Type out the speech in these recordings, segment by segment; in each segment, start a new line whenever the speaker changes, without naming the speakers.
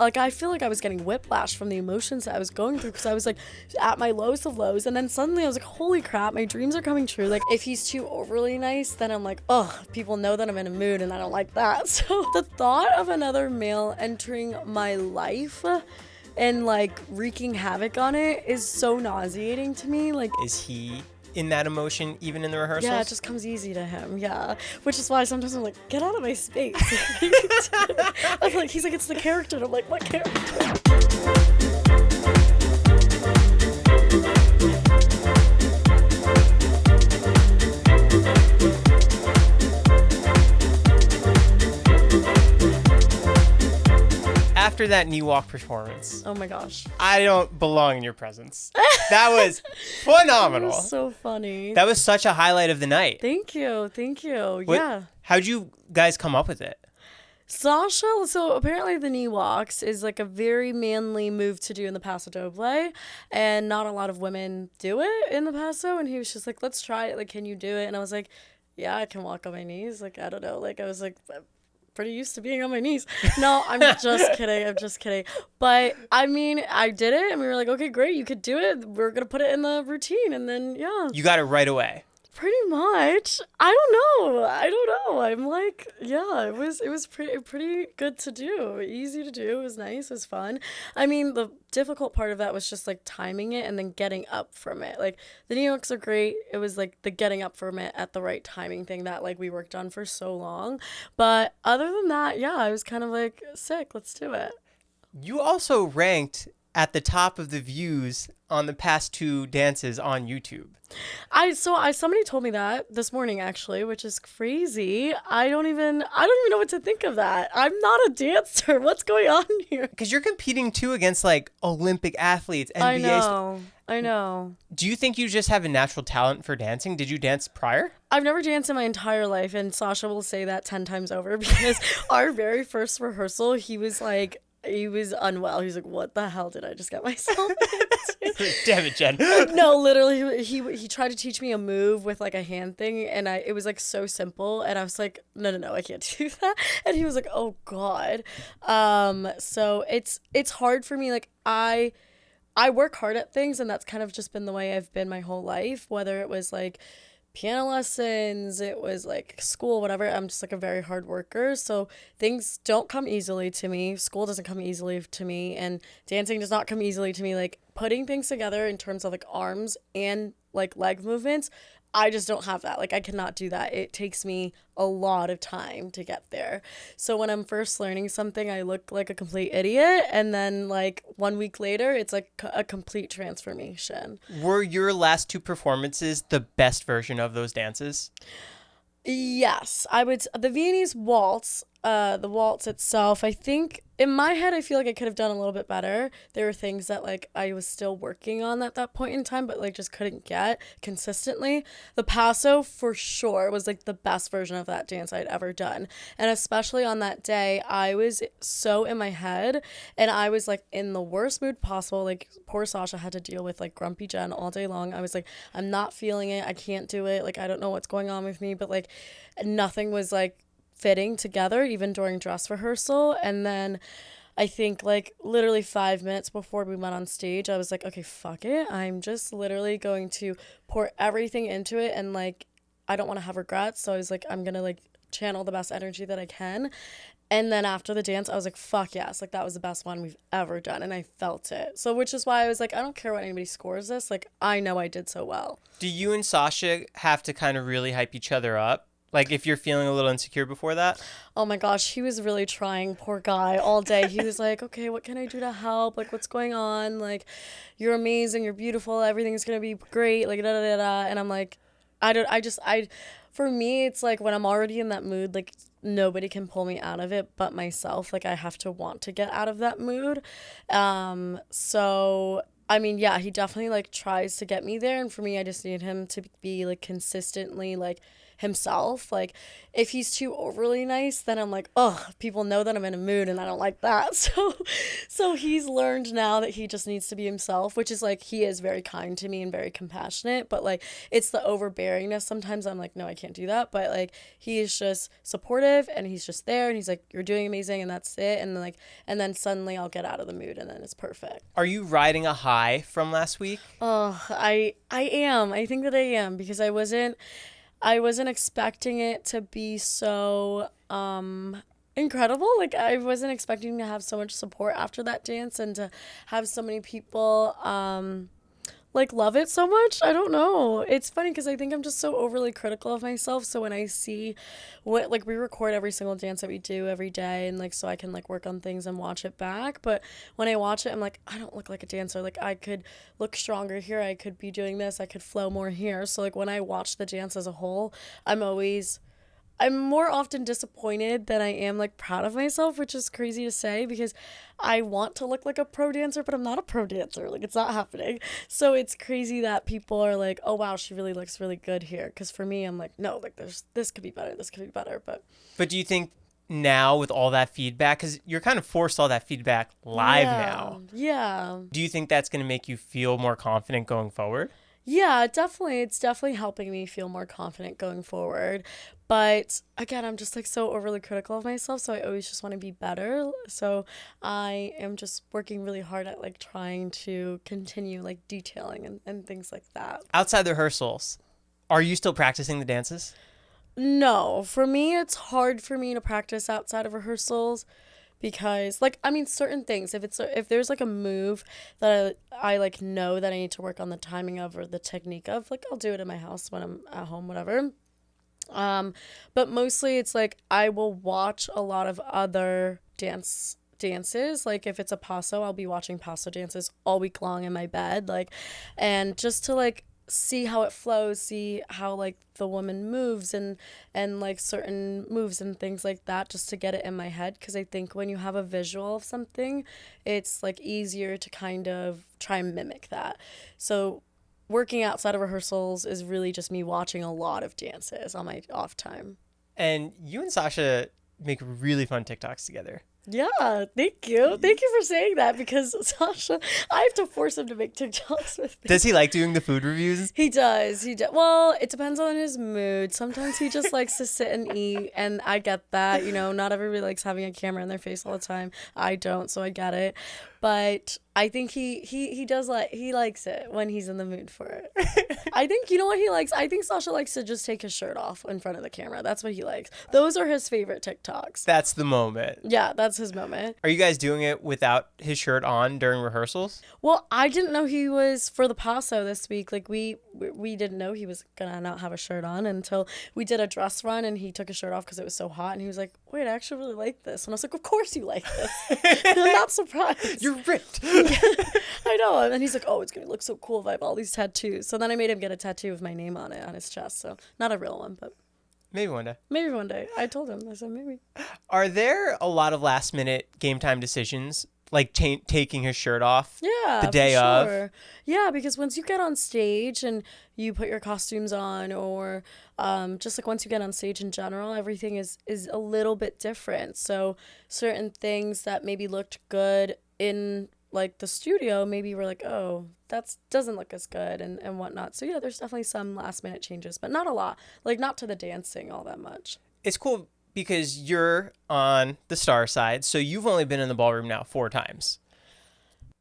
like, I feel like I was getting whiplash from the emotions that I was going through, because I was like at my lowest of lows, and then suddenly I was like, holy crap, my dreams are coming true. Like, if he's too overly nice, then I'm like, oh, people know that I'm in a mood, and I don't like that. So the thought of another male entering my life and like wreaking havoc on it is so nauseating to me. Like,
is he in that emotion even in the rehearsals?
Yeah, it just comes easy to him. Yeah, which is why sometimes I'm like, get out of my space. I'm like, he's like, it's the character. And I'm like, what character?
After that knee walk performance,
Oh my gosh,
I don't belong in your presence. That was phenomenal.
that was so funny.
That was such a highlight of the night.
Thank you. Yeah.
How'd you guys come up with it?
Sasha, so apparently the knee walks is like a very manly move to do in the paso doble, and not a lot of women do it in the paso, and he was just like, let's try it, like, can you do it? And I was like, yeah, I can walk on my knees. Like, I don't know, like, I was like pretty used to being on my knees. No, I'm just kidding. But I mean, I did it, and we were like, okay, great, you could do it, we're gonna put it in the routine. And then yeah,
You got it right away.
pretty much. I don't know. I'm like, yeah, it was pretty good to do. Easy to do. It was nice. It was fun. I mean, the difficult part of that was just like timing it and then getting up from it. Like, the New Yorks are great. It was like the getting up from it at the right timing thing that like we worked on for so long. But other than that, yeah, I was kind of like, sick, let's do it.
You also ranked at the top of the views on the past 2 dances on YouTube.
Somebody told me that this morning, actually, which is crazy. I don't even know what to think of that. I'm not a dancer. What's going on here?
Because you're competing too against like Olympic athletes, NBA.
I know.
Do you think you just have a natural talent for dancing? Did you dance prior?
I've never danced in my entire life, and Sasha will say that 10 times over, because our very first rehearsal, he was unwell. He was like, what the hell did I just get myself into?
Damn it, Jen.
No, literally, he tried to teach me a move with like a hand thing, and it was like so simple, and I was like, no, I can't do that. And he was like, oh God. So it's hard for me. Like, I work hard at things, and that's kind of just been the way I've been my whole life, whether it was like piano lessons, it was like school, whatever. I'm just like a very hard worker, so things don't come easily to me. School doesn't come easily to me, and dancing does not come easily to me. Like, putting things together in terms of like arms and like leg movements, I just don't have that. Like, I cannot do that. It takes me a lot of time to get there. So when I'm first learning something, I look like a complete idiot, and then like 1 week later, it's like a complete transformation.
Were your last 2 performances the best version of those dances?
Yes, I would. The Viennese waltz, the waltz itself, I think in my head, I feel like I could have done a little bit better. There were things that like I was still working on at that point in time, but like just couldn't get consistently. The paso for sure was like the best version of that dance I'd ever done. And especially on that day, I was so in my head, and I was like in the worst mood possible. Like, poor Sasha had to deal with like grumpy Jen all day long. I was like, I'm not feeling it. I can't do it. Like, I don't know what's going on with me, but like nothing was like fitting together even during dress rehearsal. And then I think like literally 5 minutes before we went on stage, I was like, okay, fuck it, I'm just literally going to pour everything into it, and like I don't want to have regrets. So I was like, I'm gonna like channel the best energy that I can. And then after the dance, I was like, fuck yes, like that was the best one we've ever done, and I felt it. So which is why I was like, I don't care what anybody scores this, like I know I did so well.
Do you and Sasha have to kind of really hype each other up? Like, if you're feeling a little insecure before that?
Oh my gosh, he was really trying, poor guy, all day. He was like, okay, what can I do to help? Like, what's going on? Like, you're amazing, you're beautiful, everything's gonna be great, like, da-da-da-da. And I'm like, for me, it's like when I'm already in that mood, like, nobody can pull me out of it but myself. Like, I have to want to get out of that mood. So I mean, yeah, he definitely like tries to get me there, and for me, I just need him to be like consistently like himself. Like if he's too overly nice, then I'm like, oh, people know that I'm in a mood and I don't like that. So he's learned now that he just needs to be himself, which is like, he is very kind to me and very compassionate, but like it's the overbearingness. Sometimes I'm like, no, I can't do that. But like he is just supportive and he's just there and he's like, you're doing amazing and that's it. And then like, and then suddenly I'll get out of the mood and then it's perfect.
Are you riding a high from last week?
Oh, I am. I think that I am, because I wasn't expecting it to be so incredible. Like I wasn't expecting to have so much support after that dance and to have so many people like love it so much. I don't know. It's funny because I think I'm just so overly critical of myself. So when I see what, like, we record every single dance that we do every day, and like so I can like work on things and watch it back. But when I watch it, I'm like, I don't look like a dancer. Like I could look stronger here. I could be doing this. I could flow more here. So like when I watch the dance as a whole, I'm more often disappointed than I am like proud of myself, which is crazy to say because I want to look like a pro dancer, but I'm not a pro dancer. Like it's not happening. So it's crazy that people are like, oh wow, she really looks really good here. Because for me, I'm like, no, like this could be better. This could be better. But
do you think now with all that feedback, because you're kind of forced all that feedback live now.
Yeah.
Do you think that's going to make you feel more confident going forward?
Yeah, definitely. It's definitely helping me feel more confident going forward. But again, I'm just like so overly critical of myself. So I always just want to be better. So I am just working really hard at like trying to continue like detailing and things like that.
Outside the rehearsals, are you still practicing the dances?
No, for me, it's hard for me to practice outside of rehearsals. Because like, I mean, certain things, if there's like a move that I like know that I need to work on the timing of or the technique of, like I'll do it in my house when I'm at home, whatever. But mostly it's like I will watch a lot of other dances. Like if it's a paso, I'll be watching paso dances all week long in my bed, like, and just to like see how it flows, see how like the woman moves and like certain moves and things like that, just to get it in my head. Because I think when you have a visual of something, it's like easier to kind of try and mimic that. So working outside of rehearsals is really just me watching a lot of dances on my off time.
And you and Sasha make really fun TikToks together.
Yeah, thank you. Thank you for saying that, because Sasha, I have to force him to make TikToks with me.
Does he like doing the food reviews?
He does. Well, it depends on his mood. Sometimes he just likes to sit and eat, and I get that. You know, not everybody likes having a camera in their face all the time. I don't, so I get it. But I think he does he likes it when he's in the mood for it. I think, you know what he likes? I think Sasha likes to just take his shirt off in front of the camera. That's what he likes. Those are his favorite TikToks.
That's the moment.
Yeah, that's his moment.
Are you guys doing it without his shirt on during rehearsals?
Well, I didn't know he was for the paso this week. Like we didn't know he was gonna not have a shirt on until we did a dress run and he took his shirt off because it was so hot, and he was like, wait, I actually really like this. And I was like, of course you like this. I'm not surprised.
You're ripped.
I know. And then he's like, oh, it's gonna look so cool if I have all these tattoos. So then I made him get a tattoo with my name on it on his chest. So not a real one, but
maybe one day.
Maybe one day. I told him. I said maybe.
Are there a lot of last minute game time decisions, like taking his shirt off?
Yeah,
the day of.
Yeah, because once you get on stage and you put your costumes on, or just like once you get on stage in general, everything is a little bit different. So certain things that maybe looked good in like the studio, maybe we're like, oh, that doesn't look as good and whatnot. So yeah, there's definitely some last minute changes, but not a lot. Like not to the dancing all that much.
It's cool because you're on the star side, so you've only been in the ballroom now 4 times.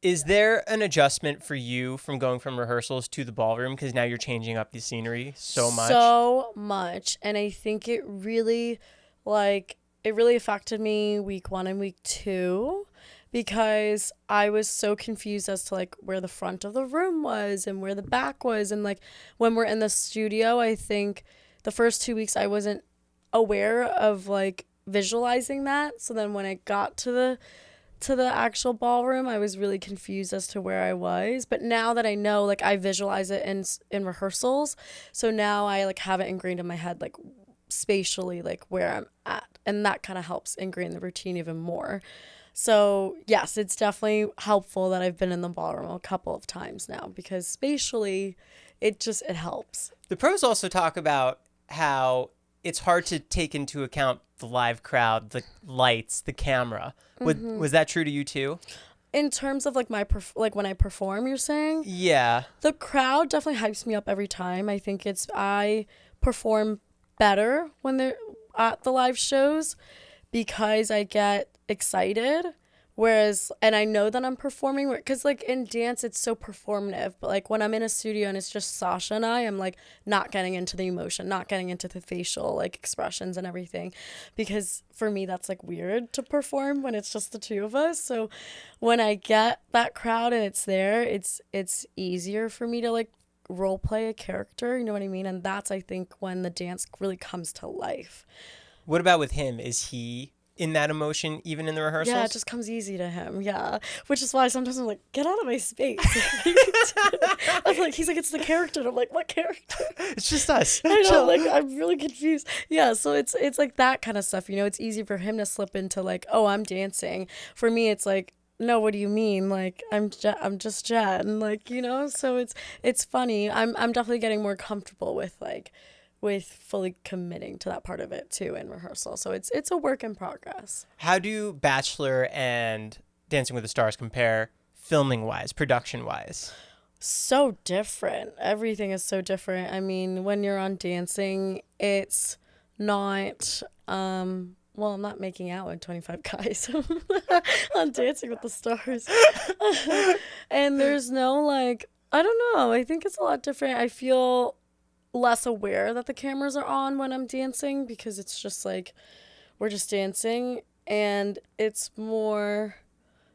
Is there an adjustment for you from going from rehearsals to the ballroom, because now you're changing up the scenery so much?
So much. And I think it really affected me week 1 and week 2, because I was so confused as to like where the front of the room was and where the back was. And like when we're in the studio, I think the first 2 weeks I wasn't aware of like visualizing that. So then when I got to the actual ballroom, I was really confused as to where I was. But now that I know, like I visualize it in rehearsals. So now I like have it ingrained in my head, like spatially, like where I'm at. And that kind of helps ingrain the routine even more. So yes, it's definitely helpful that I've been in the ballroom a couple of times now, because spatially it helps.
The pros also talk about how it's hard to take into account the live crowd, the lights, the camera. Was that true to you too?
In terms of like like when I perform, you're saying?
Yeah.
The crowd definitely hypes me up every time. I think I perform better when they're at the live shows because I get excited. Whereas, and I know that I'm performing, because like in dance, it's so performative. But like when I'm in a studio and it's just Sasha and I'm like not getting into the emotion, not getting into the facial like expressions and everything. Because for me, that's like weird to perform when it's just the two of us. So when I get that crowd and it's there, it's easier for me to like role play a character, you know what I mean? And that's, I think, when the dance really comes to life.
What about with him? Is he in that emotion even in the rehearsals?
Yeah, it just comes easy to him. Yeah, which is why sometimes I'm like, get out of my space. I'm like, he's like, it's the character. And I'm like, what character?
It's just us.
I know, like I'm really confused. Yeah, so it's like that kind of stuff. You know, it's easy for him to slip into like, oh, I'm dancing. For me, it's like, no, what do you mean? Like I'm just Jen. Like, you know. So it's funny. I'm definitely getting more comfortable with fully committing to that part of it too in rehearsal. So it's a work in progress.
How do Bachelor and Dancing with the Stars compare filming wise, production wise?
So different. Everything is so different. I mean, when you're on Dancing, it's not well, I'm not making out with 25 guys on Dancing with the Stars. And there's no like, I don't know. I think it's a lot different. I feel less aware that the cameras are on when I'm dancing because it's just like we're just dancing and it's more,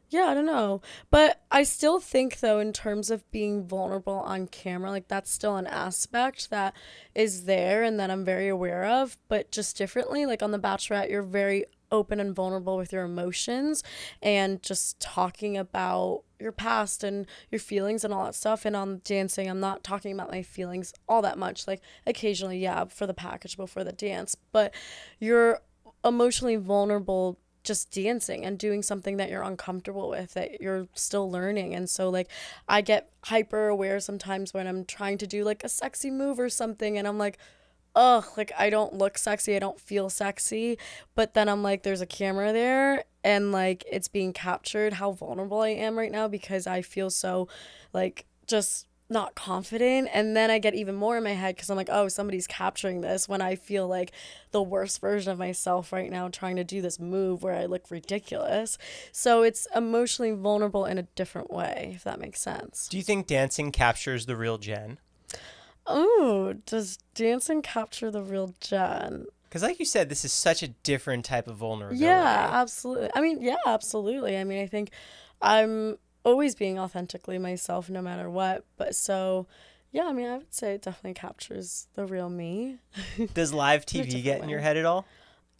yeah, I don't know. But I still think though, in terms of being vulnerable on camera, like that's still an aspect that is there and that I'm very aware of, but just differently. Like on The Bachelorette, you're very open and vulnerable with your emotions and just talking about your past and your feelings and all that stuff. And on Dancing, I'm not talking about my feelings all that much. Like occasionally, yeah, for the package before the dance, but you're emotionally vulnerable just dancing and doing something that you're uncomfortable with, that you're still learning. And so like I get hyper aware sometimes when I'm trying to do like a sexy move or something and I'm like, ugh, like I don't look sexy, I don't feel sexy, but then I'm like, there's a camera there and like it's being captured how vulnerable I am right now because I feel so like just not confident. And then I get even more in my head because I'm like, oh, somebody's capturing this when I feel like the worst version of myself right now trying to do this move where I look ridiculous. So it's emotionally vulnerable in a different way, if that makes sense.
Do you think dancing captures the real Jen?
Oh, does dancing capture the real Jen?
Because like you said, this is such a different type of vulnerability.
Yeah, absolutely. I mean, yeah, absolutely. I mean, I think I'm always being authentically myself no matter what. But so, yeah, I mean, I would say it definitely captures the real me.
Does live TV get in your head at all?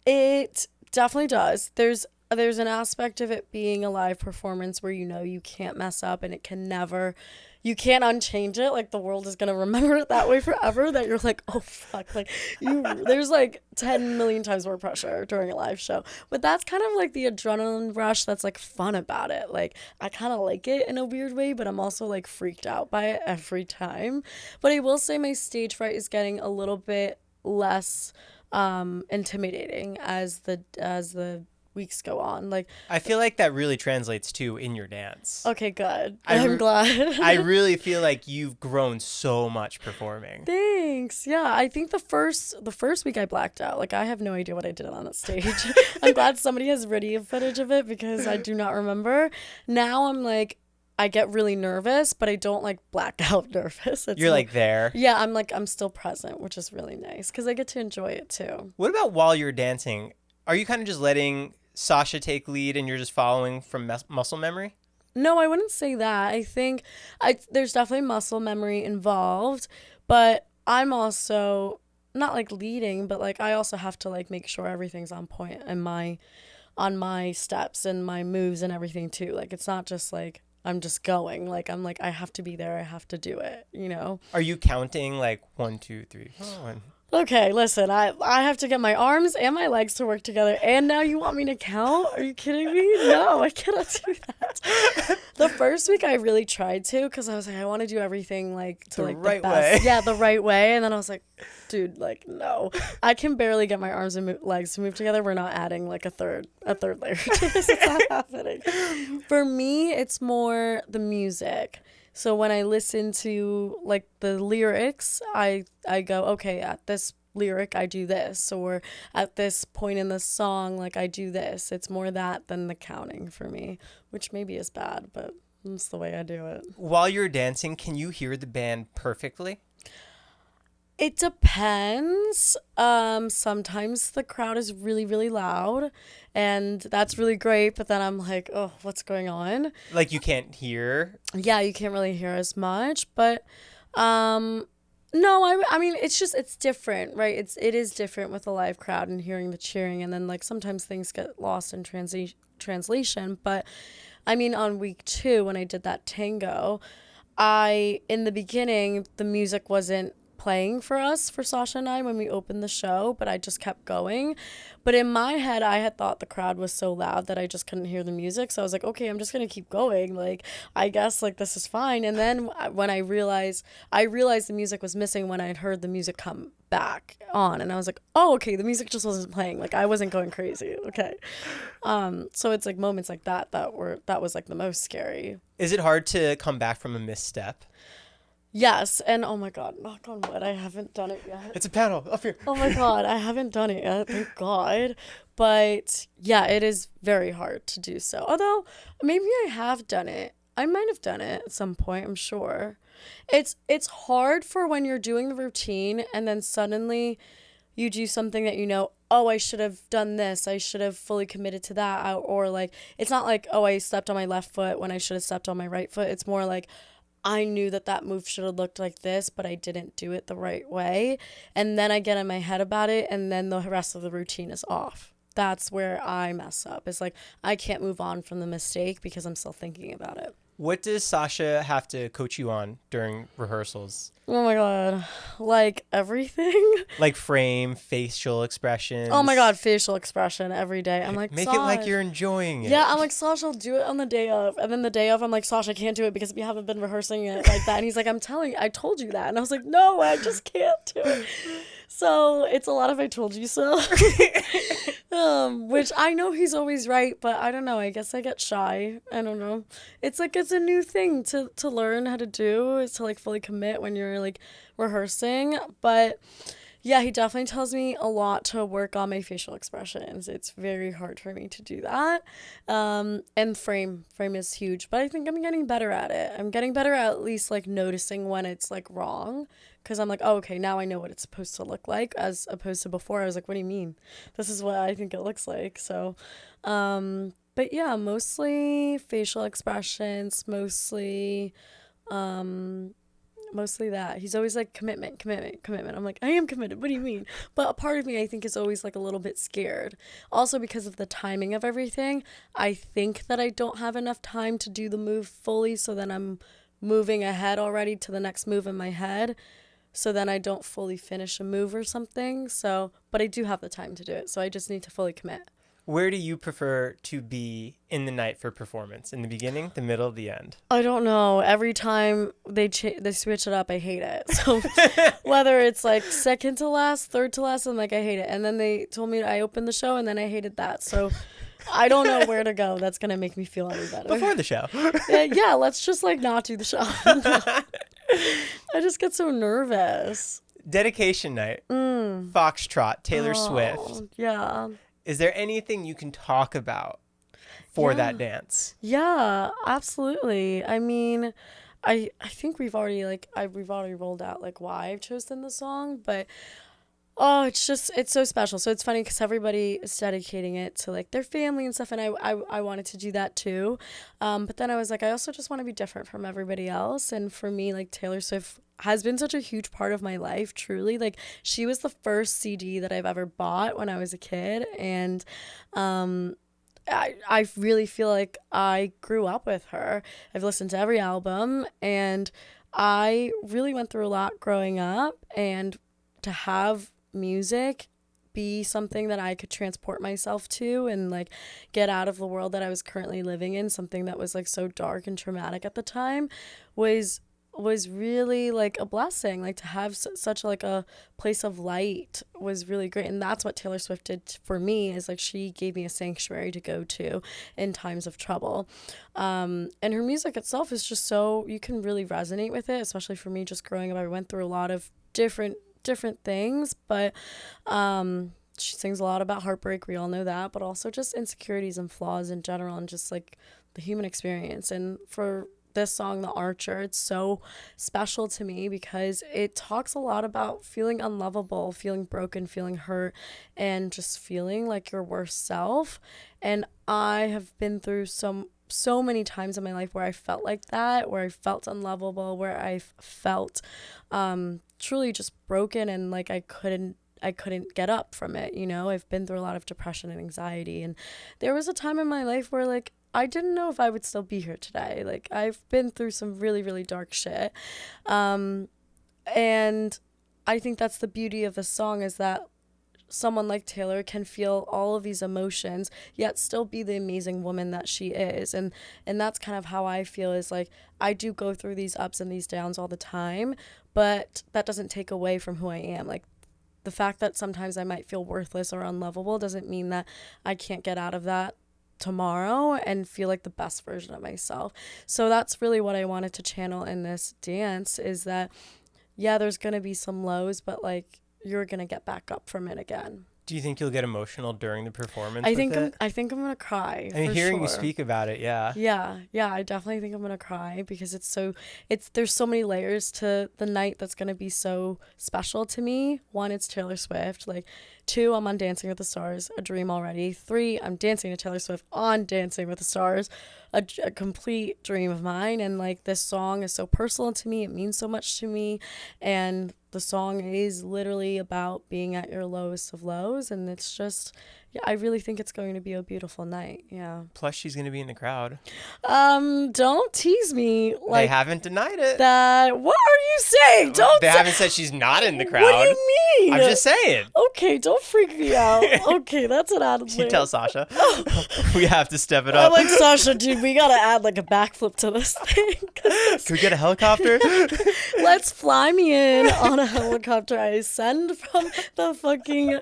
It definitely does. There's an aspect of it being a live performance where you know you can't mess up and it can never, you can't unchange it. Like the world is going to remember it that way forever, that you're like, oh fuck, like there's like 10 million times more pressure during a live show. But that's kind of like the adrenaline rush that's like fun about it. Like I kind of like it in a weird way, but I'm also like freaked out by it every time. But I will say my stage fright is getting a little bit less intimidating as the weeks go on. Like
I feel like that really translates too in your dance.
Okay, good. I'm glad.
I really feel like you've grown so much performing.
Thanks. Yeah, I think the first week I blacked out. Like I have no idea what I did on that stage. I'm glad somebody has video footage of it because I do not remember. Now I'm like, I get really nervous, but I don't like black out nervous.
You're like there.
Yeah, I'm still present, which is really nice because I get to enjoy it too.
What about while you're dancing? Are you kind of just letting Sasha take lead and you're just following from muscle memory?
No, I wouldn't say that. I think there's definitely muscle memory involved, but I'm also not like leading, but like I also have to like make sure everything's on point and on my steps and my moves and everything too. Like it's not just like I'm just going. Like I'm like I have to be there. I have to do it, you know?
Are you counting like 1, 2, 3, 4, 1?
Okay, listen, I have to get my arms and my legs to work together, and now you want me to count? Are you kidding me? No, I cannot do that. The first week I really tried to, because I was like, I want to do everything like to
The
like
right
the best.
way.
Yeah, the right way. And then I was like, dude, like no, I can barely get my arms and legs to move together. We're not adding like a third layer to this. It's not happening. For me, it's more the music. So when I listen to like the lyrics, I go, okay, at this lyric I do this, or at this point in the song like I do this. It's more that than the counting for me, which maybe is bad, but that's the way I do it.
While you're dancing, can you hear the band perfectly?
It depends. Sometimes the crowd is really, really loud, and that's really great, but then I'm like, oh, what's going on?
Like you can't hear?
Yeah, you can't really hear as much, but no, I mean it's different, right? It is different with a live crowd and hearing the cheering, and then like sometimes things get lost in translation. But I mean, on week 2 when I did that tango, in the beginning the music wasn't playing for us, for Sasha and I, when we opened the show, but I just kept going. But in my head, I had thought the crowd was so loud that I just couldn't hear the music. So I was like, okay, I'm just going to keep going. Like, I guess like this is fine. And then when I realized the music was missing when I'd heard the music come back on. And I was like, oh, okay, the music just wasn't playing. Like, I wasn't going crazy. Okay. So it's like moments like that was like the most scary.
Is it hard to come back from a misstep?
Yes, and oh my god, knock on wood, I haven't done it yet.
It's a panel up here.
Oh my god, I haven't done it yet, thank god. But yeah, it is very hard to do so. Although, maybe I have done it. I might have done it at some point, I'm sure. It's hard for when you're doing the routine and then suddenly you do something that you know, oh, I should have done this. I should have fully committed to that. Or like, it's not like, oh, I stepped on my left foot when I should have stepped on my right foot. It's more like, I knew that move should have looked like this, but I didn't do it the right way. And then I get in my head about it, and then the rest of the routine is off. That's where I mess up. It's like I can't move on from the mistake because I'm still thinking about it.
What does Sasha have to coach you on during rehearsals?
Oh my god. Like everything?
Like frame, facial expressions.
Oh my god, facial expression every day. I'm like,
Make it like you're enjoying it.
Yeah, I'm like, Sasha, I'll do it on the day of. And then the day of, I'm like, Sasha, I can't do it because we haven't been rehearsing it like that. And he's like, I told you that. And I was like, no, I just can't do it. So it's a lot of I told you so. Which I know he's always right, but I don't know. I guess I get shy. I don't know. It's like it's a new thing to learn how to do, is to like fully commit when you're like rehearsing. But yeah, he definitely tells me a lot to work on my facial expressions. It's very hard for me to do that. And frame is huge, but I think I'm getting better at it. I'm getting better at least like noticing when it's like wrong. Because I'm like, oh, okay, now I know what it's supposed to look like, as opposed to before I was like, what do you mean? This is what I think it looks like. So, but yeah, mostly facial expressions, mostly that. He's always like, commitment. I'm like, I am committed. What do you mean? But a part of me, I think, is always like a little bit scared. Also because of the timing of everything. I think that I don't have enough time to do the move fully. So then I'm moving ahead already to the next move in my head. So then I don't fully finish a move or something. So, but I do have the time to do it. So I just need to fully commit.
Where do you prefer to be in the night for performance? In the beginning, the middle, the end?
I don't know. Every time they switch it up, I hate it. So whether it's like second to last, third to last, I'm like, I hate it. And then they told me I opened the show and then I hated that. So I don't know where to go. That's going to make me feel any better.
Before the show.
Yeah, let's just like not do the show. I just get so nervous.
Dedication night. Foxtrot, Taylor Swift.
Yeah.
Is there anything you can talk about for that dance?
Yeah, absolutely. I mean, I think we've already rolled out like why I've chosen the song, but oh, it's so special. So it's funny because everybody is dedicating it to like their family and stuff, and I wanted to do that too. But then I was like, I also just want to be different from everybody else. And for me, like Taylor Swift has been such a huge part of my life, truly. Like she was the first CD that I've ever bought when I was a kid. And I really feel like I grew up with her. I've listened to every album, and I really went through a lot growing up, and to have music be something that I could transport myself to and like get out of the world that I was currently living in, something that was like so dark and traumatic at the time, was really like a blessing. Like to have such like a place of light was really great, and that's what Taylor Swift did for me, is like she gave me a sanctuary to go to in times of trouble. And her music itself is just so, you can really resonate with it, especially for me just growing up. I went through a lot of different things, but she sings a lot about heartbreak, we all know that, but also just insecurities and flaws in general, and just like the human experience. And for this song, The Archer, it's so special to me because it talks a lot about feeling unlovable, feeling broken, feeling hurt, and just feeling like your worst self. And I have been through so many times in my life where I felt like that, where I felt unlovable, where I felt truly just broken, and like I couldn't get up from it, you know. I've been through a lot of depression and anxiety, and there was a time in my life where like I didn't know if I would still be here today. Like I've been through some really, really dark shit. And I think that's the beauty of the song, is that someone like Taylor can feel all of these emotions yet still be the amazing woman that she is. And that's kind of how I feel, is like I do go through these ups and these downs all the time, but that doesn't take away from who I am. Like the fact that sometimes I might feel worthless or unlovable doesn't mean that I can't get out of that tomorrow and feel like the best version of myself. So that's really what I wanted to channel in this dance, is that yeah, there's gonna be some lows, but like you're gonna get back up from it again.
Do you think you'll get emotional during the performance?
I think I'm gonna cry.
I mean, hearing you
sure.
speak about it, yeah.
Yeah, I definitely think I'm gonna cry, because there's so many layers to the night that's gonna be so special to me. One, it's Taylor Swift. Like, two, I'm on Dancing with the Stars, a dream already. Three, I'm dancing to Taylor Swift on Dancing with the Stars, a complete dream of mine. And like, this song is so personal to me. It means so much to me, and the song is literally about being at your lowest of lows, and it's just, yeah, I really think it's going to be a beautiful night. Yeah.
Plus, she's going to be in the crowd.
Don't tease me. Like,
they haven't denied it.
That. What are you saying?
They haven't said she's not in the crowd.
What do you mean?
I'm just saying.
Okay, don't freak me out. Okay, that's an ad.
You tell Sasha. We have to step it
I'm
up.
like, Sasha, dude, we gotta add like a backflip to this thing.
Can we get a helicopter?
Let's fly me in on a helicopter. I ascend from the fucking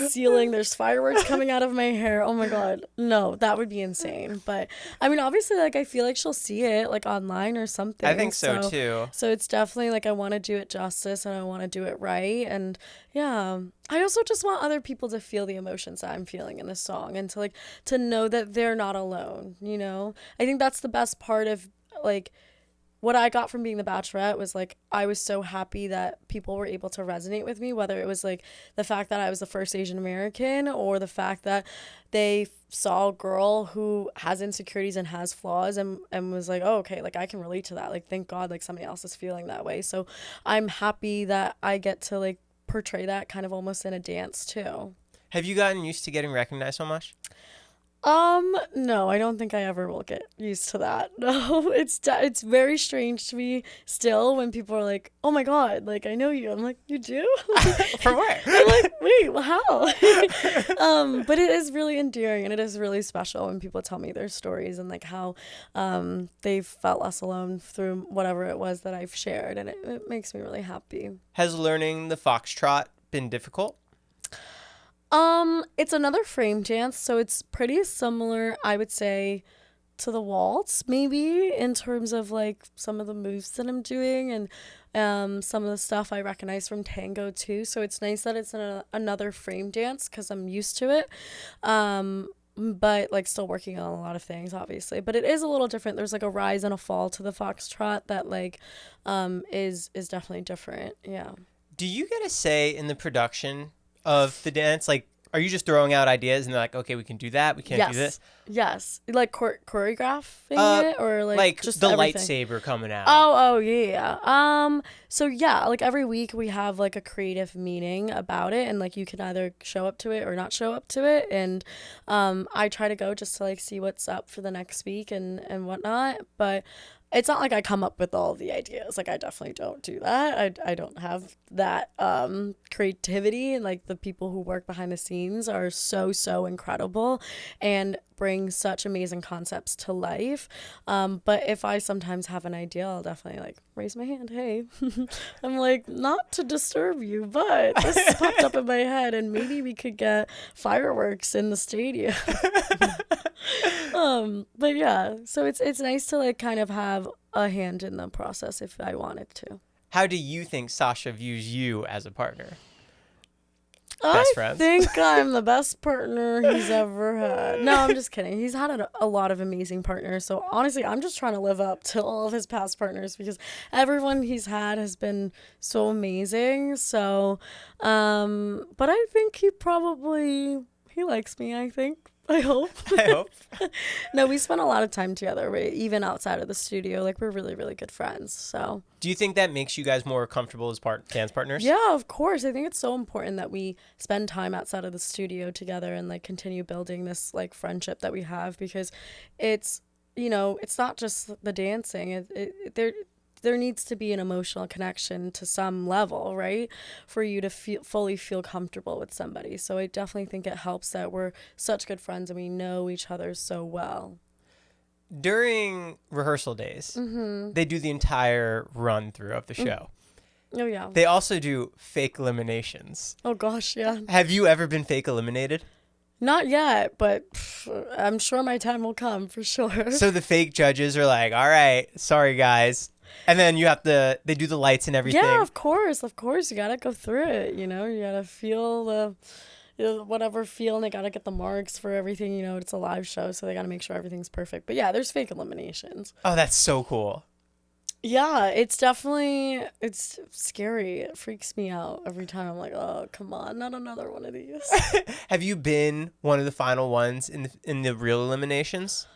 ceiling. There's fireworks coming out of my hair. Oh my god, no, that would be insane. But I mean, obviously, like I feel like she'll see it like online or something.
I think so too.
So it's definitely like I want to do it justice, and I want to do it right. And yeah, I also just want other people to feel the emotions that I'm feeling in this song, and to know that they're not alone, you know? I think that's the best part of like what I got from being the Bachelorette, was like I was so happy that people were able to resonate with me, whether it was like the fact that I was the first Asian American, or the fact that they saw a girl who has insecurities and has flaws, and was like, oh, okay, like I can relate to that. Like, thank God, like somebody else is feeling that way. So I'm happy that I get to like portray that kind of almost in a dance too.
Have you gotten used to getting recognized so much?
No, I don't think I ever will get used to that. No, it's very strange to me still when people are like, oh my God, like I know you. I'm like, you do?
From where?
I'm like, wait, well, how? But it is really endearing, and it is really special when people tell me their stories, and like how they've felt less alone through whatever it was that I've shared, and it makes me really happy.
Has learning the foxtrot been difficult?
It's another frame dance, so it's pretty similar, I would say, to the waltz, maybe, in terms of like some of the moves that I'm doing, and some of the stuff I recognize from tango too. So it's nice that it's another frame dance, because I'm used to it. But like still working on a lot of things, obviously. But it is a little different. There's like a rise and a fall to the foxtrot that like is definitely different. Yeah.
Do you get a say in the production of the dance? Like, are you just throwing out ideas and they're like, okay, we can do that, we can't do this?
Yes. Like choreographing it, or like just
the
everything?
Lightsaber coming out.
Oh yeah. So yeah, like every week we have like a creative meeting about it, and like you can either show up to it or not show up to it, and I try to go just to like see what's up for the next week and whatnot. But it's not like I come up with all the ideas. Like, I definitely don't do that. I don't have that creativity. Like, the people who work behind the scenes are so incredible and bring such amazing concepts to life. But if I sometimes have an idea, I'll definitely like raise my hand. Hey, I'm like, not to disturb you, but this popped up in my head, and maybe we could get fireworks in the stadium. But yeah, so it's nice to like kind of have a hand in the process if I wanted to.
How do you think Sasha views you as a partner?
I
Friends?
think I'm the best partner he's ever had. No, I'm just kidding. He's had a lot of amazing partners. So honestly, I'm just trying to live up to all of his past partners because everyone he's had has been so amazing. So, but I think he likes me, I think. I hope.
I hope.
No, we spent a lot of time together, right? Even outside of the studio. Like, we're really good friends. So,
Do you think that makes you guys more comfortable as dance partners?
yeah, of course. I think it's so important that we spend time outside of the studio together and like continue building this like friendship that we have, because it's, it's not just the dancing. There needs to be an emotional connection to some level, right? For you to fully feel comfortable with somebody. So I definitely think it helps that we're such good friends and we know each other so well.
During rehearsal days, they do the entire run through of the show.
Oh, yeah.
They also do fake eliminations.
Oh, gosh, yeah.
Have you ever been fake eliminated?
Not yet, but I'm sure my time will come for sure.
So the fake judges are like, all right, sorry, guys. And then they do the lights and everything.
Yeah, of course. You got to go through it, you got to feel whatever feel, and they got to get the marks for everything, it's a live show, so they got to make sure everything's perfect. But yeah, there's fake eliminations.
Oh, that's so cool.
Yeah, it's scary. It freaks me out every time. I'm like, oh, come on, not another one of these.
Have you been one of the final ones in the real eliminations?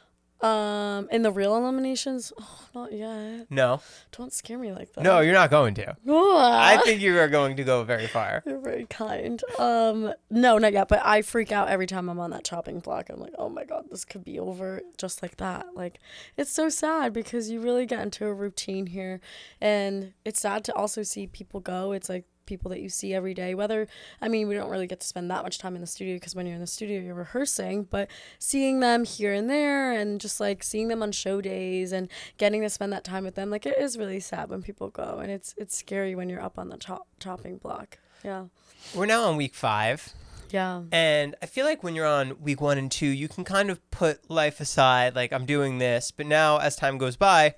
In the real eliminations? Oh, not yet.
No.
Don't scare me like that.
No, you're not going to. I think you are going to go very far.
You're very kind. No, not yet, but I freak out every time I'm on that chopping block. I'm like, oh my God, this could be over just like that. Like, it's so sad because you really get into a routine here, and it's sad to also see people go. It's like people that you see every day, we don't really get to spend that much time in the studio because when you're in the studio you're rehearsing, but seeing them here and there and just like seeing them on show days and getting to spend that time with them, like, it is really sad when people go, and it's scary when you're up on the chopping block. Yeah,
we're now on week 5.
Yeah,
and I feel like when you're on week 1 and 2 you can kind of put life aside, like, I'm doing this, but now as time goes by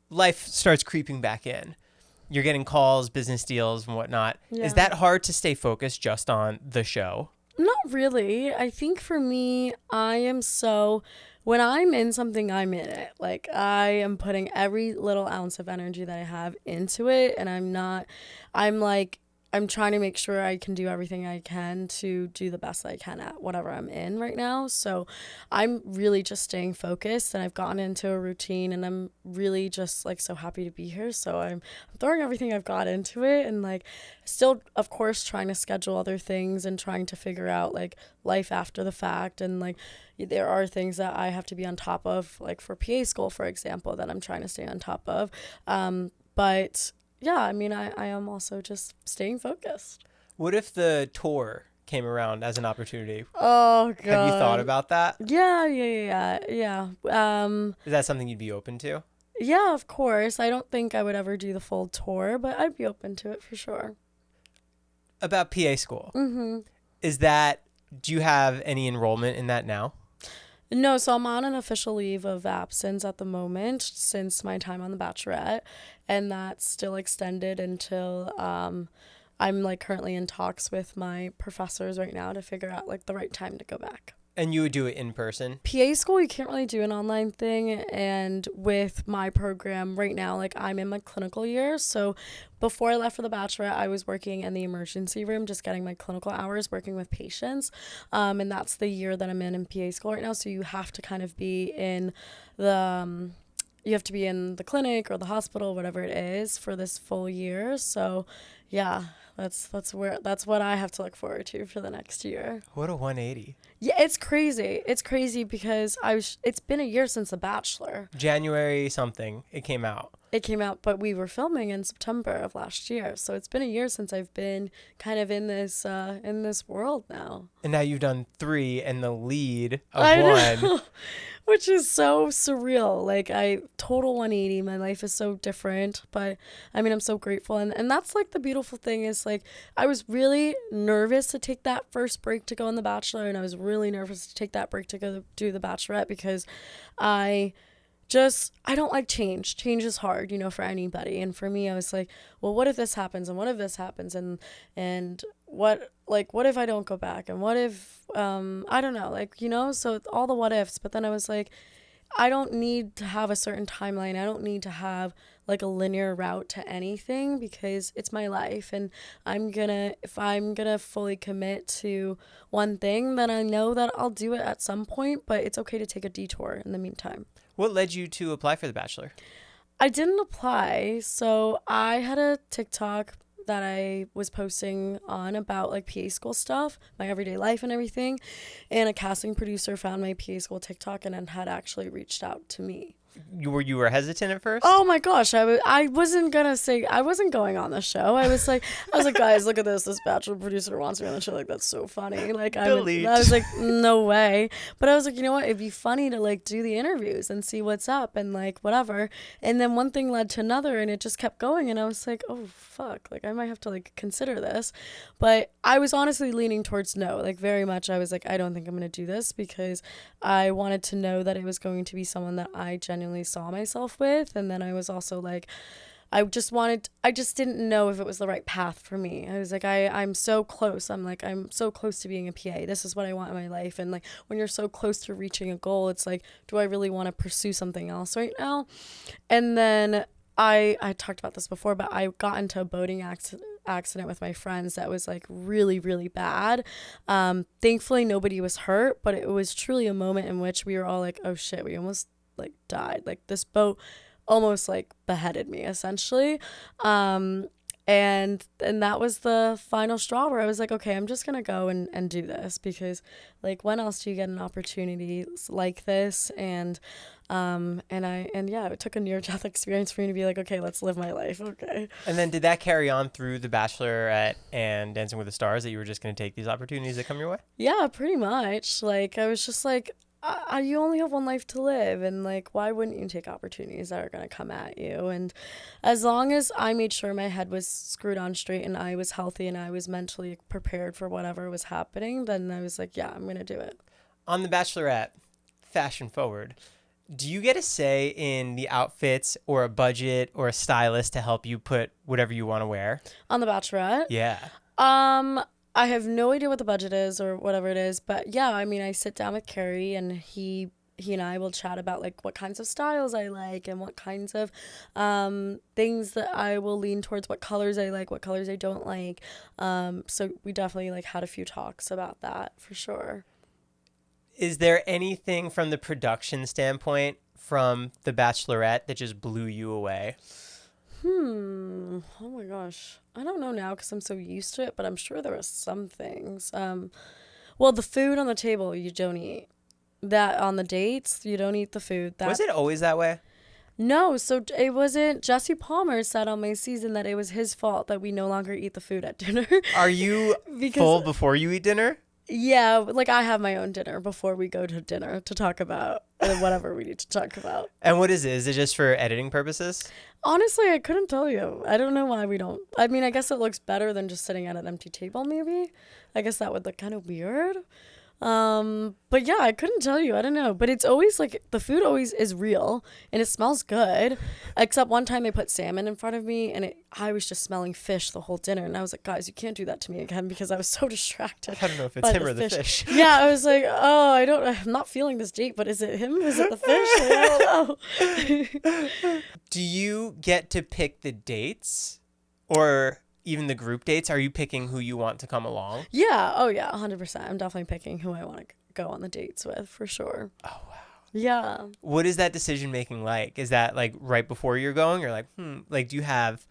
life starts creeping back in. You're getting calls, business deals, and whatnot. Yeah. Is that hard to stay focused just on the show?
Not really. I think for me, when I'm in something, I'm in it. Like, I am putting every little ounce of energy that I have into it, and I'm trying to make sure I can do everything I can to do the best I can at whatever I'm in right now. So I'm really just staying focused, and I've gotten into a routine, and I'm really just like so happy to be here. So I'm throwing everything I've got into it, and like still, of course, trying to schedule other things and trying to figure out like life after the fact. And like there are things that I have to be on top of, like for PA school, for example, that I'm trying to stay on top of. But yeah, I am also just staying focused.
What if the tour came around as an opportunity?
Oh, God.
Have you thought about that?
Yeah.
Is that something you'd be open to?
Yeah, of course. I don't think I would ever do the full tour, but I'd be open to it for sure.
About PA school. Mm-hmm. Do you have any enrollment in that now?
No, so I'm on an official leave of absence at the moment since my time on The Bachelorette, and that's still extended until I'm like currently in talks with my professors right now to figure out like the right time to go back.
And you would do it in person?
PA school, you can't really do an online thing. And with my program right now, like I'm in my clinical year. So before I left for The Bachelorette, I was working in the emergency room, just getting my clinical hours, working with patients. And that's the year that I'm in PA school right now. So you have to kind of be in you have to be in the clinic or the hospital, whatever it is, for this full year. So Yeah, that's what I have to look forward to for the next year.
What a 180.
Yeah, it's crazy. It's crazy because it's been a year since The Bachelor.
January something, it came out.
It came out, but we were filming in September of last year. So it's been a year since I've been kind of in this world now.
And now you've done 3 and the lead of
I
1.
know, which is so surreal. Like, total 180. My life is so different, but I mean, I'm so grateful. And that's like the beautiful thing is like, I was really nervous to take that first break to go on The Bachelor. And I was really nervous to take that break to go do The Bachelorette because I don't like change. Change is hard, for anybody. And for me, I was like, well, what if this happens? And what if this happens? And what if I don't go back? And what if, I don't know, so all the what ifs. But then I was like, I don't need to have a certain timeline. I don't need to have like a linear route to anything because it's my life. And if I'm gonna fully commit to one thing, then I know that I'll do it at some point, but it's okay to take a detour in the meantime.
What led you to apply for The Bachelor?
I didn't apply. So I had a TikTok that I was posting on about like PA school stuff, my everyday life and everything. And a casting producer found my PA school TikTok and then had actually reached out to me.
You were hesitant at first?
Oh my gosh, I wasn't going on the show. I was like, guys, look at this. This Bachelor producer wants me on the show. Like, that's so funny. Like, I was like, no way. But I was like, you know what? It'd be funny to like do the interviews and see what's up and like whatever. And then one thing led to another, and it just kept going. And I was like, oh fuck, like I might have to like consider this. But I was honestly leaning towards no. Like very much, I was like, I don't think I'm gonna do this because I wanted to know that it was going to be someone that I genuinely saw myself with. And then I was also like, I just didn't know if it was the right path for me. I was like, I'm so close. I'm so close to being a PA. This is what I want in my life. And like, when you're so close to reaching a goal, it's like, do I really want to pursue something else right now? And then I talked about this before, but I got into a boating accident with my friends that was like really, really bad. Thankfully nobody was hurt, but it was truly a moment in which we were all like, oh shit, we almost like died. Like this boat almost like beheaded me essentially. And that was the final straw where I was like, okay, I'm just gonna go and do this because like when else do you get an opportunity like this? And it took a near-death experience for me to be like, okay, let's live my life. Okay. And
then did that carry on through The Bachelorette and Dancing with the Stars that you were just going to take these opportunities that come your way?
Yeah, pretty much. Like I was just like, you only have one life to live, and like why wouldn't you take opportunities that are going to come at you? And as long as I made sure my head was screwed on straight and I was healthy and I was mentally prepared for whatever was happening, then I was like, yeah, I'm going to do it.
On The Bachelorette, fashion forward, do you get a say in the outfits or a budget or a stylist to help you put whatever you want to wear?
On The Bachelorette?
Yeah.
I have no idea what the budget is or whatever it is, but yeah, I mean, I sit down with Carrie and he and I will chat about like what kinds of styles I like and what kinds of things that I will lean towards, what colors I like, what colors I don't like. So we definitely like had a few talks about that for sure.
Is there anything from the production standpoint from The Bachelorette that just blew you away?
Oh my gosh. I don't know now because I'm so used to it, but I'm sure there were some things. Well, the food on the table, you don't eat. That on the dates, you don't eat the food.
Was it always that way?
No, so it wasn't. Jesse Palmer said on my season that it was his fault that we no longer eat the food at dinner.
Are you full before you eat dinner?
Yeah, like I have my own dinner before we go to dinner to talk about whatever we need to talk about.
And what is it? Is it just for editing purposes?
Honestly, I couldn't tell you. I don't know why we don't. I mean, I guess it looks better than just sitting at an empty table, maybe. I guess that would look kind of weird. But yeah, I couldn't tell you. I don't know. But it's always like the food always is real and it smells good. Except one time they put salmon in front of me and I was just smelling fish the whole dinner. And I was like, guys, you can't do that to me again because I was so distracted.
I don't know if it's him or the fish.
Yeah, I was like, oh, I'm not feeling this date, but is it him? Is it the fish? I don't know.
Do you get to pick the dates or even the group dates? Are you picking who you want to come along?
Yeah. Oh, yeah. 100%. I'm definitely picking who I want to go on the dates with for sure.
Oh, wow.
Yeah.
What is that decision making like? Is that like right before you're going? You're like, like, do you have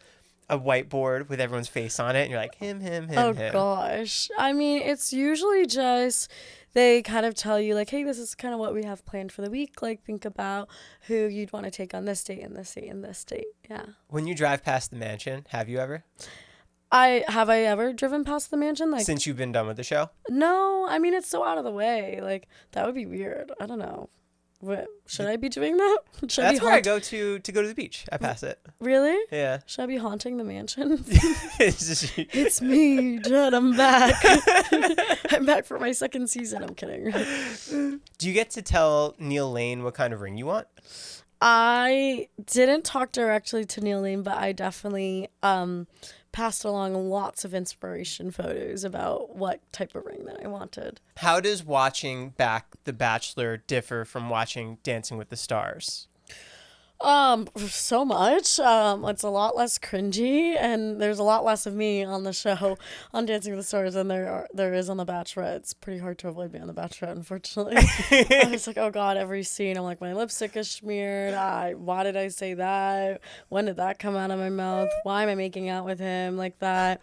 a whiteboard with everyone's face on it, and you're like, him,
Oh
him.
gosh. I mean, it's usually just they kind of tell you like, hey, this is kind of what we have planned for the week. Like, think about who you'd want to take on this date and this date and this date. Yeah.
When you drive past the mansion, have you ever?
I ever driven past the mansion? Like,
Since you've been done with the show?
no, I mean, it's so out of the way. Like, that would be weird. I don't know. What, should I be doing that? Should I
That's
be
where I go to the beach. I pass it.
Really?
Yeah.
Should I be haunting the mansion?
It's just,
It's me, Jen. I'm back. I'm back for my second season. I'm kidding.
do you get to tell Neil Lane what kind of ring you want?
I didn't talk directly to Neil Lane, but I definitely passed along lots of inspiration photos about what type of ring that I wanted.
How does watching back The Bachelor differ from watching Dancing with the Stars?
So much. It's a lot less cringy, and there's a lot less of me on the show on Dancing with the Stars than there is on The Bachelorette. It's pretty hard to avoid me on The Bachelorette, unfortunately. I was like, oh god, every scene, I'm like, my lipstick is smeared. Why did I say that? When did that come out of my mouth? Why am I making out with him like that?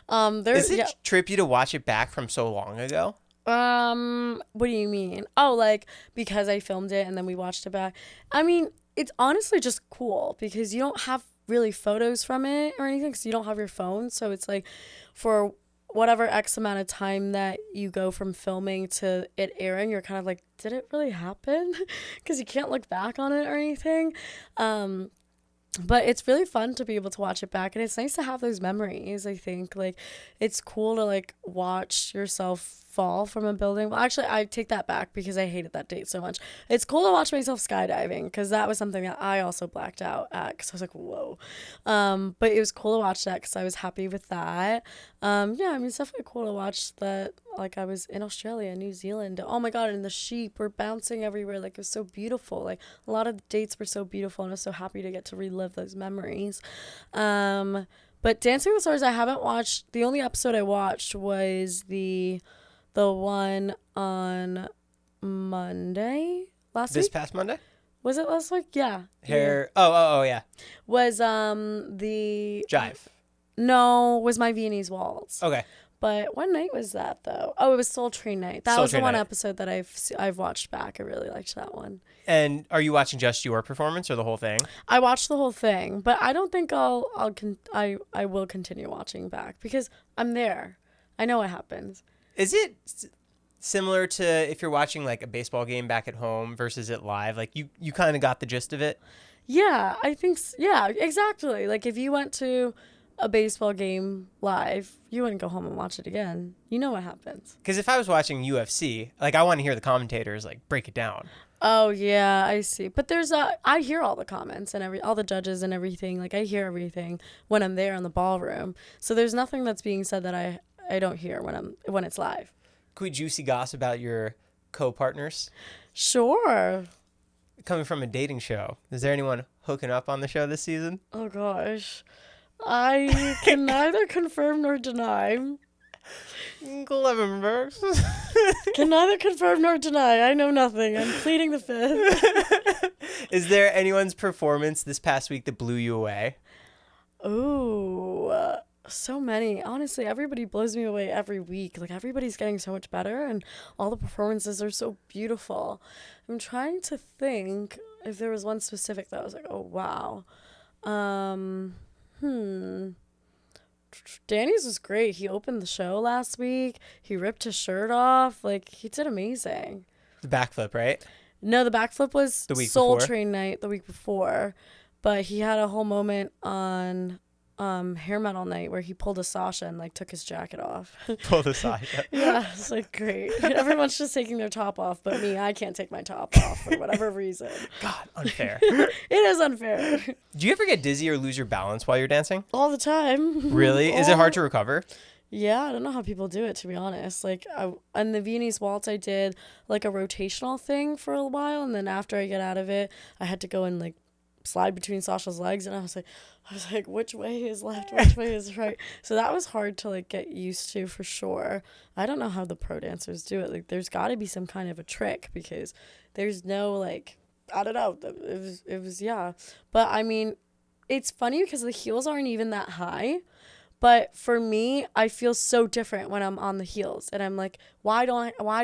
Does it trip you to watch it back from so long ago?
What do you mean? Oh, like because I filmed it and then we watched it back. I mean, it's honestly just cool because you don't have really photos from it or anything because you don't have your phone. So it's like for whatever X amount of time that you go from filming to it airing, you're kind of like, did it really happen? Because you can't look back on it or anything. But it's really fun to be able to watch it back, and it's nice to have those memories. I think like it's cool to like watch yourself fall from a building. Well, actually, I take that back because I hated that date so much. It's cool to watch myself skydiving because that was something that I also blacked out at because I was like, whoa. But it was cool to watch that because I was happy with that. Yeah, I mean, it's definitely cool to watch that. Like I was in Australia, New Zealand. Oh my god, and the sheep were bouncing everywhere. Like it was so beautiful. Like a lot of the dates were so beautiful, and I was so happy to get to relive those memories. But Dancing with the Stars, I haven't watched. The only episode I watched was the one on Monday last week.
This past Monday?
Was it last week? Yeah.
Hair. Yeah. Oh, yeah.
Was the
Jive.
No, was my Viennese Waltz.
Okay.
But what night was that though? Oh, it was Soul Train night. That was the one episode that I've watched back. I really liked that one.
And are you watching just your performance or the whole thing?
I watched the whole thing, but I don't think I will continue watching back because I'm there. I know what happens.
Is it similar to if you're watching like a baseball game back at home versus it live? Like you kind of got the gist of it?
Yeah, I think yeah, exactly. Like if you went to a baseball game live, you wouldn't go home and watch it again. You know what happens.
Because if I was watching UFC, like I want to hear the commentators like break it down.
Oh yeah, I see. But there's I hear all the comments and all the judges and everything. Like I hear everything when I'm there in the ballroom. So there's nothing that's being said that I don't hear when it's live.
Could we juicy gossip about your co-partners?
Sure.
Coming from a dating show, is there anyone hooking up on the show this season?
Oh gosh. I can neither confirm nor deny.
Cleverenbergs.
Can neither confirm nor deny. I know nothing. I'm pleading the fifth.
Is there anyone's performance this past week that blew you away?
Ooh, so many. Honestly, everybody blows me away every week. Like everybody's getting so much better, and all the performances are so beautiful. I'm trying to think if there was one specific that I was like, oh wow. Danny's was great. He opened the show last week. He ripped his shirt off. Like, he did amazing.
The backflip, right?
No, the backflip was
the week
Soul
before?
Train night the week before. But he had a whole moment on hair metal night where he pulled a Sasha and like took his jacket off.
Pulled a Sasha.
Yeah, it's like great. Everyone's just taking their top off, but me, I can't take my top off for whatever reason.
God, unfair.
It is unfair.
Do you ever get dizzy or lose your balance while you're dancing?
All the time.
Really? Is it hard to recover?
Yeah, I don't know how people do it, to be honest. Like, on the Viennese Waltz, I did like a rotational thing for a while, and then after I get out of it, I had to go and like slide between Sasha's legs, and I was like, which way is left, which way is right? So that was hard to like get used to for sure. I don't know how the pro dancers do it. Like, there's got to be some kind of a trick because there's no like, I don't know. It was yeah. But I mean, it's funny because the heels aren't even that high. But for me, I feel so different when I'm on the heels, and I'm like, why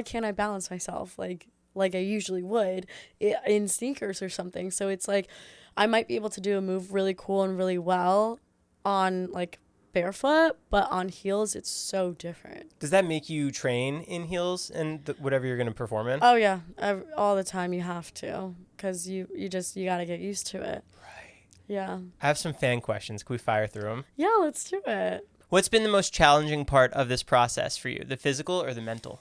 can't I balance myself like I usually would in sneakers or something? So it's like I might be able to do a move really cool and really well on like barefoot, but on heels it's so different.
Does that make you train in heels and whatever you're going to perform in?
Oh yeah, all the time you have to, because you got to get used to it. Yeah.
I have some fan questions. Can we fire through them?
Yeah, let's do it.
What's been the most challenging part of this process for you, the physical or the mental?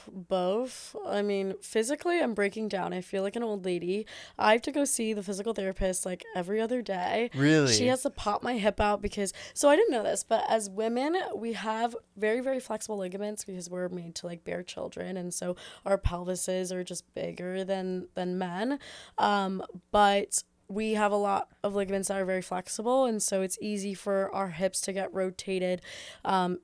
Both. I mean, physically, I'm breaking down. I feel like an old lady. I have to go see the physical therapist like every other day.
Really?
She has to pop my hip out because, so I didn't know this, but as women, we have very, very flexible ligaments because we're made to like bear children. And so our pelvises are just bigger than men. But we have a lot of ligaments that are very flexible, and so it's easy for our hips to get rotated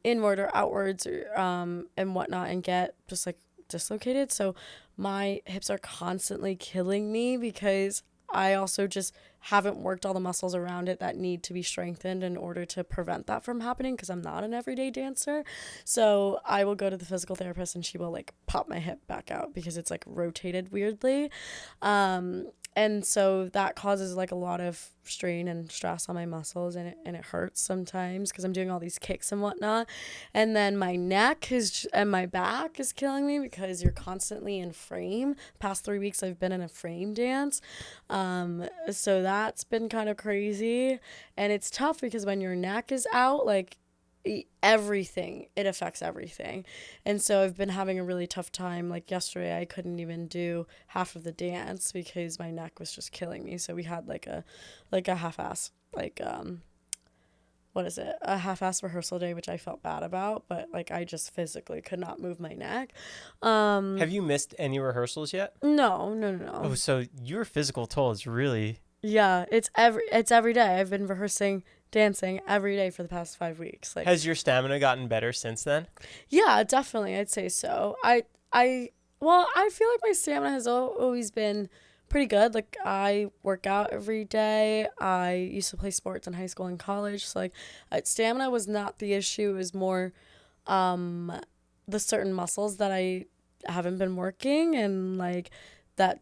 inward or outwards or and whatnot, and get just like dislocated. So my hips are constantly killing me because I also just haven't worked all the muscles around it that need to be strengthened in order to prevent that from happening, because I'm not an everyday dancer. So I will go to the physical therapist and she will like pop my hip back out because it's like rotated weirdly. And so that causes like a lot of strain and stress on my muscles, and it hurts sometimes because I'm doing all these kicks and whatnot. And then my neck and my back is killing me because you're constantly in frame. Past 3 weeks I've been in a frame dance. So that's been kind of crazy, and it's tough because when your neck is out, like it affects everything. And so I've been having a really tough time. Like yesterday I couldn't even do half of the dance because my neck was just killing me. So we had like a half-ass a half-ass rehearsal day, which I felt bad about, but like I just physically could not move my neck.
Have you missed any rehearsals yet?
No.
Oh, so your physical toll is really...
Yeah, it's every day. I've been rehearsing dancing every day for the past 5 weeks. Like,
has your stamina gotten better since then?
Yeah, definitely. I'd say so. I feel like my stamina has always been pretty good. Like, I work out every day. I used to play sports in high school and college. So, like, stamina was not the issue. It was more the certain muscles that I haven't been working, and, like, that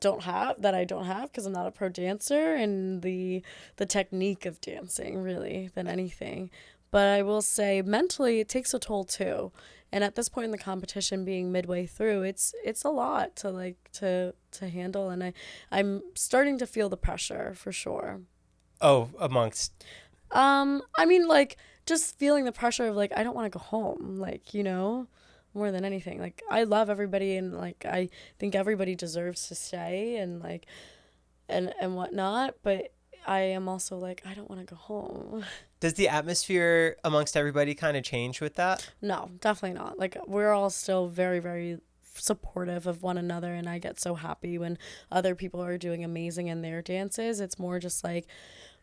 I don't have because I'm not a pro dancer, and the technique of dancing really than anything. But I will say mentally it takes a toll too. And at this point in the competition, being midway through, it's a lot to handle, and I'm starting to feel the pressure for sure.
Oh, amongst...
I mean, like, just feeling the pressure of like I don't want to go home, like, more than anything. Like, I love everybody, and like I think everybody deserves to stay and like and whatnot, but I am also like I don't want to go home.
Does the atmosphere amongst everybody kind of change with that?
No, definitely not. Like, we're all still very, very supportive of one another, and I get so happy when other people are doing amazing in their dances. It's more just like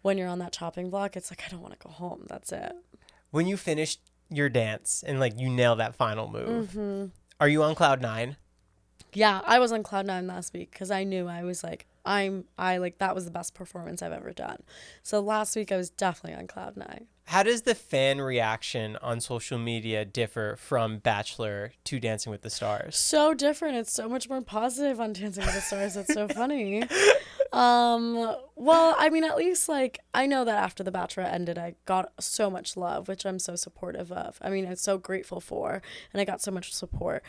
when you're on that chopping block, it's like I don't want to go home. That's it.
When you finished your dance and like you nail that final move, are you on cloud 9?
Yeah, I was on cloud 9 last week because I knew I was like that was the best performance I've ever done. So last week I was definitely on cloud 9.
How does the fan reaction on social media differ from Bachelor to Dancing with the Stars?
So different. It's so much more positive on Dancing with the Stars. It's so funny. Well, I mean, at least like I know that after the Bachelorette ended, I got so much love, which I'm so supportive of. I mean, I'm so grateful for, and I got so much support.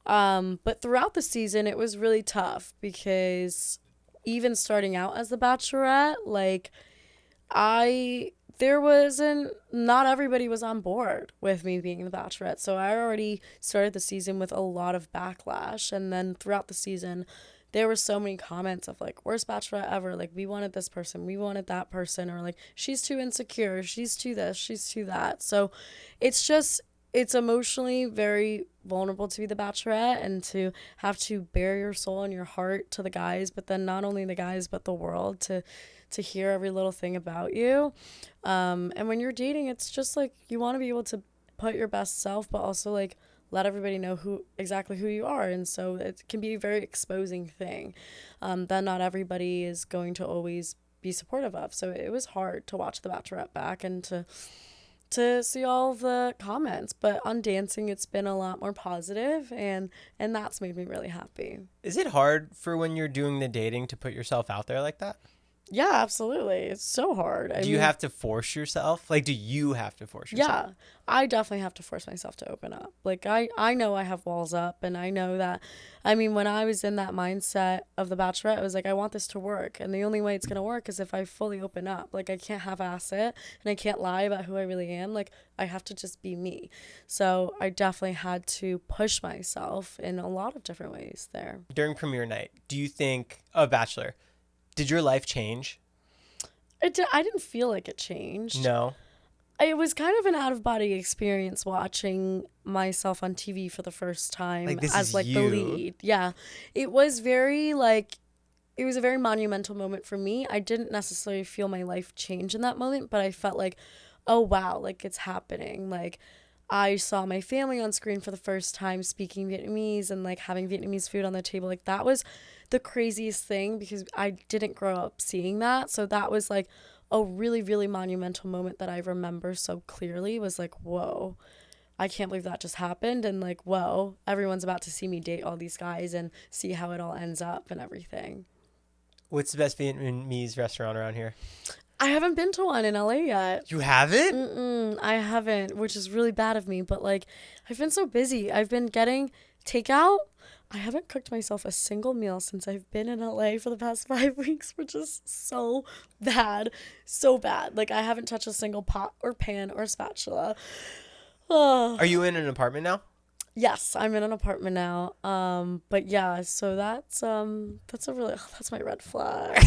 But throughout the season, it was really tough because even starting out as the Bachelorette, like not everybody was on board with me being the Bachelorette. So I already started the season with a lot of backlash. And then throughout the season, there were so many comments of like, worst Bachelorette ever. Like, we wanted this person, we wanted that person, or like, she's too insecure, she's too this, she's too that. So it's emotionally very vulnerable to be the Bachelorette and to have to bare your soul and your heart to the guys, but then not only the guys, but the world to hear every little thing about you. And when you're dating, it's just like you want to be able to put your best self, but also like let everybody know exactly who you are. And so it can be a very exposing thing. Then not everybody is going to always be supportive of. So it was hard to watch The Bachelorette back and to see all the comments, but on dancing it's been a lot more positive, and that's made me really happy.
Is it hard for when you're doing the dating to put yourself out there like that?
Yeah, absolutely. It's so hard.
Do you have to force yourself? Like, do you have to force yourself?
Yeah, I definitely have to force myself to open up. Like, I know I have walls up, and I know that, I mean, when I was in that mindset of The Bachelorette, I was like, I want this to work, and the only way it's going to work is if I fully open up. Like, I can't half-ass it, and I can't lie about who I really am. Like, I have to just be me. So I definitely had to push myself in a lot of different ways there.
During premiere night, do you think, Bachelor, did your life change?
I didn't feel like it changed.
No.
It was kind of an out-of-body experience watching myself on TV for the first time
Like, this
as
is
like
you.
the lead. Yeah. It was very like, it was a very monumental moment for me. I didn't necessarily feel my life change in that moment, but I felt like, oh wow, like it's happening. Like I saw my family on screen for the first time speaking Vietnamese and like having Vietnamese food on the table. Like that was the craziest thing because I didn't grow up seeing that. So that was like a really, really monumental moment that I remember so clearly. Was like, whoa, I can't believe that just happened. And like, whoa, everyone's about to see me date all these guys and see how it all ends up and everything.
What's the best Vietnamese restaurant around here?
I haven't been to one in LA yet.
You haven't?
I haven't, which is really bad of me. But like, I've been so busy. I've been getting takeout. I haven't cooked myself a single meal since I've been in LA for the past 5 weeks, which is so bad. So bad. Like, I haven't touched a single pot or pan or spatula.
Are you in an apartment now?
Yes, I'm in an apartment now. But yeah, so that's my red flag.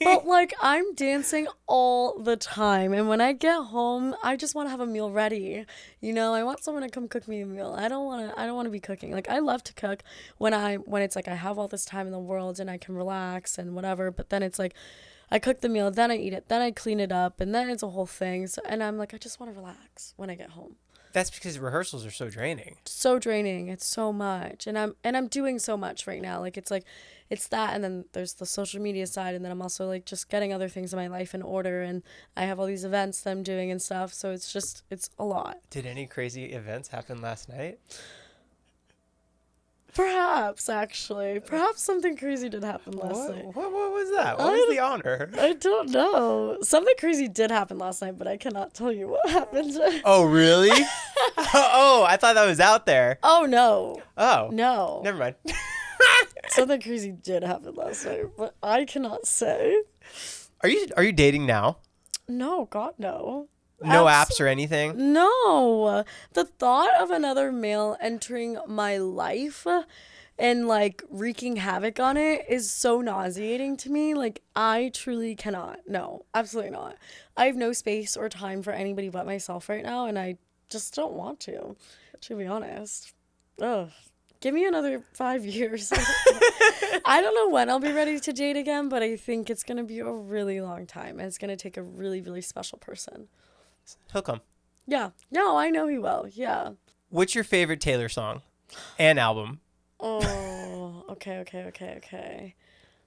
But like I'm dancing all the time, and when I get home, I just want to have a meal ready. You know, I want someone to come cook me a meal. I don't want to be cooking. Like I love to cook when it's like I have all this time in the world and I can relax and whatever, but then it's like I cook the meal, then I eat it, then I clean it up, and then it's a whole thing. So, and I'm like I just want to relax when I get home.
That's because rehearsals are so draining.
So draining. It's so much. And I'm doing so much right now. Like it's that, and then there's the social media side, and then I'm also like just getting other things in my life in order, and I have all these events that I'm doing and stuff. So it's a lot.
Did any crazy events happen last night?
Perhaps something crazy did happen last night.
What was that? What was the honor?
I don't know. Something crazy did happen last night, but I cannot tell you what happened.
Oh, really? Oh, I thought that was out there.
Oh, no.
Oh.
No.
Never mind.
Something crazy did happen last night, but I cannot say.
Are you dating now?
No, God, no.
No apps or anything?
No. The thought of another male entering my life and like wreaking havoc on it is so nauseating to me. Like I truly cannot. No, absolutely not. I have no space or time for anybody but myself right now, and I just don't want to be honest. Ugh. Give me another 5 years. I don't know when I'll be ready to date again, but I think it's going to be a really long time, and it's going to take a really, really special person.
He'll come.
Yeah. No, I know he will. Yeah.
What's your favorite Taylor song and album?
Oh, okay.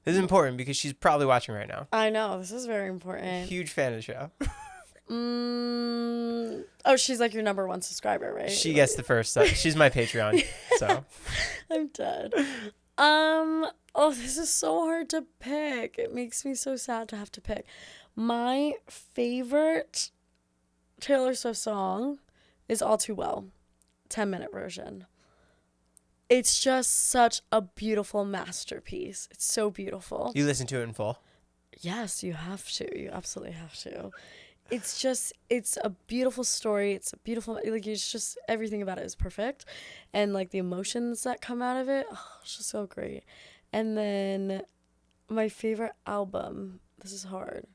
This is important because she's probably watching right now.
I know. This is very important.
Huge fan of the show.
Oh, she's like your number one subscriber, right?
She gets the first. She's my Patreon. So
I'm dead. Oh, this is so hard to pick. It makes me so sad to have to pick. My favorite Taylor Swift song is All Too Well, 10-minute version. It's just such a beautiful masterpiece. It's so beautiful.
You listen to it in full?
Yes, you have to. You absolutely have to. It's a beautiful story. It's a beautiful, like, it's just, everything about it is perfect. And, like, the emotions that come out of it, it's just so great. And then my favorite album, this is hard.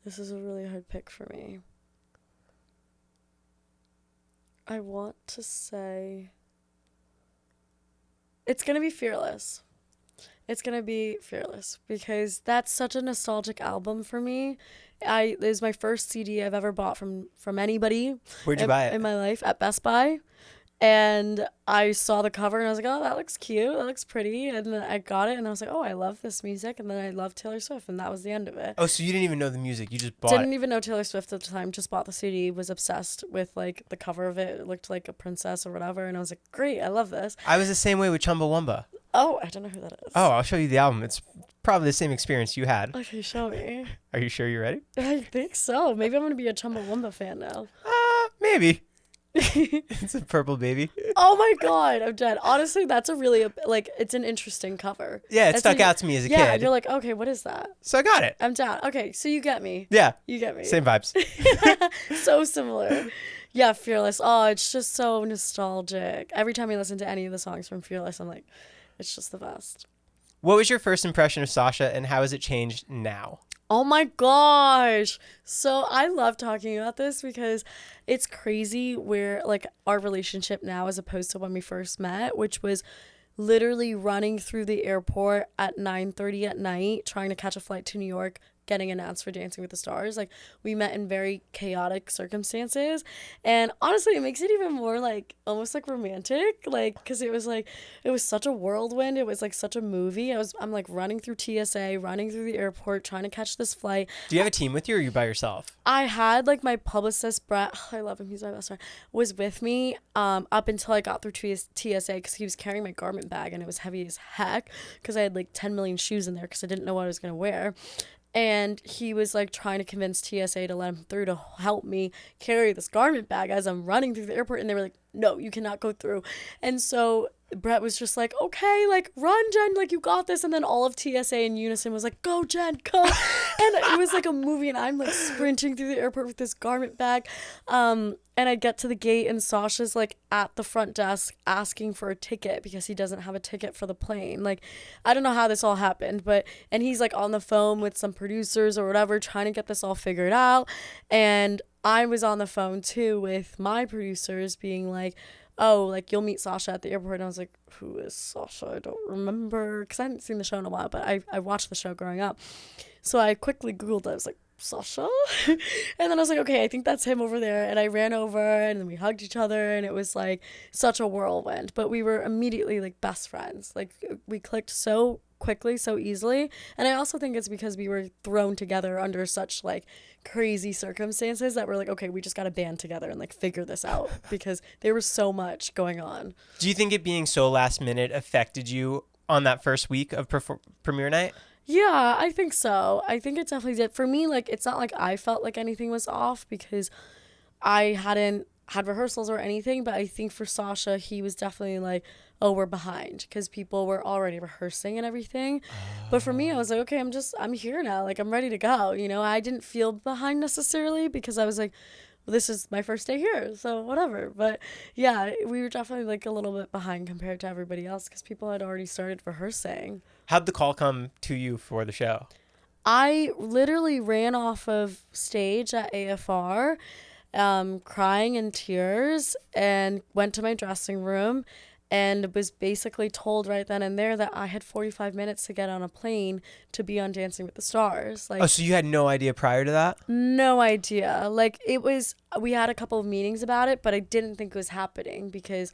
This is a really hard pick for me. I want to say it's going to be Fearless. It's going to be Fearless because that's such a nostalgic album for me. It was my first CD I've ever bought from anybody.
Where'd you buy it?
In my life at Best Buy. And I saw the cover and I was like, oh, that looks cute. That looks pretty. And then I got it and I was like, oh, I love this music. And then I love Taylor Swift. And that was the end of it.
Oh, so you didn't even know the music. You just bought
Didn't
it.
even know Taylor Swift at the time. Just bought the CD. Was obsessed with like the cover of it. It looked like a princess or whatever. And I was like, great. I love this.
I was the same way with Chumbawamba.
Oh, I don't know who that is.
Oh, I'll show you the album. It's probably the same experience you had.
Okay, show me.
Are you sure you're ready?
I think so. Maybe I'm going to be a Chumbawamba fan now.
Maybe. It's a purple baby.
Oh my god, I'm dead. Honestly, that's a really like it's an interesting cover.
Yeah, it
That's
stuck out to me as a
Yeah,
kid.
you're like, okay, what is that?
So I got it.
I'm down. Okay, so you get me.
Yeah.
You get me.
Same vibes.
So similar. Yeah, Fearless. Oh, it's just so nostalgic. Every time I listen to any of the songs from Fearless, I'm like, it's just the best.
What was your first impression of Sasha and how has it changed now?
Oh my gosh. So I love talking about this because it's crazy where like our relationship now as opposed to when we first met, which was literally running through the airport at 9:30 at night, trying to catch a flight to New York, getting announced for Dancing with the Stars. Like we met in very chaotic circumstances, and honestly it makes it even more like almost like romantic, like because it was such a whirlwind. It was like such a movie. I'm like running through TSA, running through the airport, trying to catch this flight.
Do you have a team with you or are you by yourself?
I had like my publicist Brett, I love him, he's my best friend, was with me up until I got through TSA because he was carrying my garment bag and it was heavy as heck because I had like 10 million shoes in there because I didn't know what I was going to wear. And he was like trying to convince TSA to let him through to help me carry this garment bag as I'm running through the airport. And they were like, no, you cannot go through. And so Brett was just like, okay, like run, Jen, like you got this. And then all of TSA in unison was like, go, Jen, go. And it was like a movie and I'm like sprinting through the airport with this garment bag. And I get to the gate and Sasha's like at the front desk asking for a ticket because he doesn't have a ticket for the plane. Like, I don't know how this all happened, and he's like on the phone with some producers or whatever trying to get this all figured out. And I was on the phone too with my producers being like, oh, like you'll meet Sasha at the airport. And I was like, who is Sasha? I don't remember because I hadn't seen the show in a while, but I watched the show growing up. So I quickly Googled it. I was like, Sasha? And then I was like, okay, I think that's him over there. And I ran over and then we hugged each other and it was like such a whirlwind. But we were immediately like best friends. Like we clicked so quickly, so easily. And I also think it's because we were thrown together under such like crazy circumstances that we're like, okay, we just got to band together and like figure this out because there was so much going on.
Do you think it being so last minute affected you on that first week of premiere night?
Yeah, I think so. I think it definitely did. For me, like, it's not like I felt like anything was off because I hadn't had rehearsals or anything, but I think for Sasha, he was definitely like, oh, we're behind because people were already rehearsing and everything. But for me, I was like, okay, I'm here now. Like, I'm ready to go. You know, I didn't feel behind necessarily because I was like, well, this is my first day here, so whatever. But yeah, we were definitely like a little bit behind compared to everybody else because people had already started rehearsing.
How'd the call come to you for the show?
I literally ran off of stage at AFR, crying in tears, and went to my dressing room and was basically told right then and there that I had 45 minutes to get on a plane to be on Dancing with the Stars. Like,
oh, so you had no idea prior to that?
No idea. Like, we had a couple of meetings about it, but I didn't think it was happening because,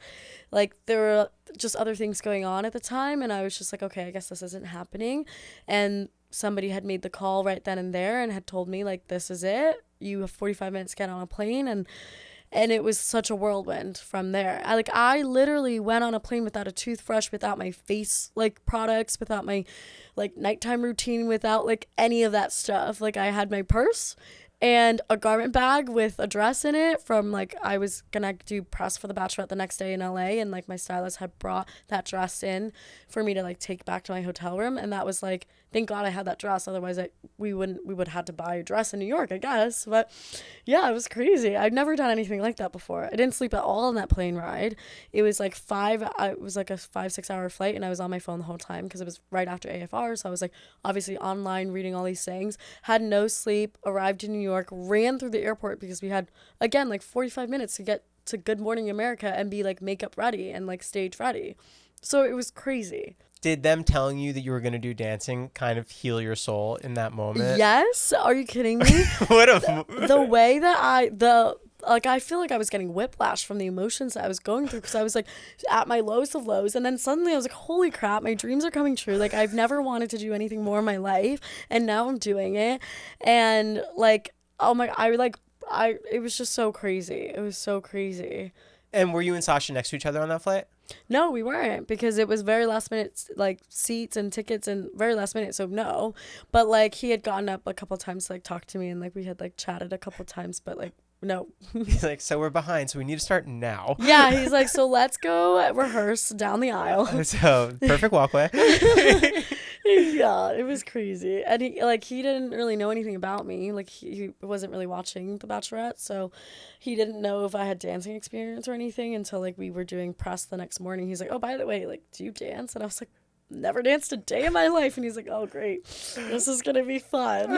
like, there were just other things going on at the time, and I was just like, okay, I guess this isn't happening. And somebody had made the call right then and there and had told me, like, this is it. You have 45 minutes to get on a plane, and it was such a whirlwind from there. I literally went on a plane without a toothbrush, without my face, like, products, without my, like, nighttime routine, without, like, any of that stuff. Like, I had my purse and a garment bag with a dress in it from, like, I was gonna do press for the Bachelorette the next day in LA, and, like, my stylist had brought that dress in for me to, like, take back to my hotel room, and that was, like, thank God I had that dress, otherwise we would have had to buy a dress in New York, I guess. But yeah, it was crazy. I'd never done anything like that before. I didn't sleep at all on that plane ride. It was like it was like a 5-6 hour flight, and I was on my phone the whole time because it was right after AFR, so I was like obviously online reading all these things. Had no sleep, arrived in New York, ran through the airport because we had, again, like 45 minutes to get to Good Morning America and be like makeup ready and like stage ready. So it was crazy.
Did them telling you that you were going to do dancing kind of heal your soul in that moment?
Yes. Are you kidding me?
What
the way that like, I feel like I was getting whiplash from the emotions that I was going through because I was like at my lowest of lows, and then suddenly I was like, holy crap, my dreams are coming true. Like, I've never wanted to do anything more in my life, and now I'm doing it. And like, oh my, it was just so crazy. It was so crazy.
And were you and Sasha next to each other on that flight?
No, we weren't, because it was very last minute, like, seats and tickets and very last minute, so no. But like, he had gotten up a couple times to like talk to me, and like we had like chatted a couple times, but like, no.
He's like, so we're behind, so we need to start now.
Yeah, he's like, so let's go rehearse down the aisle.
So perfect walkway.
Yeah, it was crazy. And he didn't really know anything about me. Like, he wasn't really watching The Bachelorette, so he didn't know if I had dancing experience or anything until like we were doing press the next morning. He's like, oh, by the way, like, do you dance? And I was like, never danced a day in my life. And he's like, oh, great, this is gonna be fun.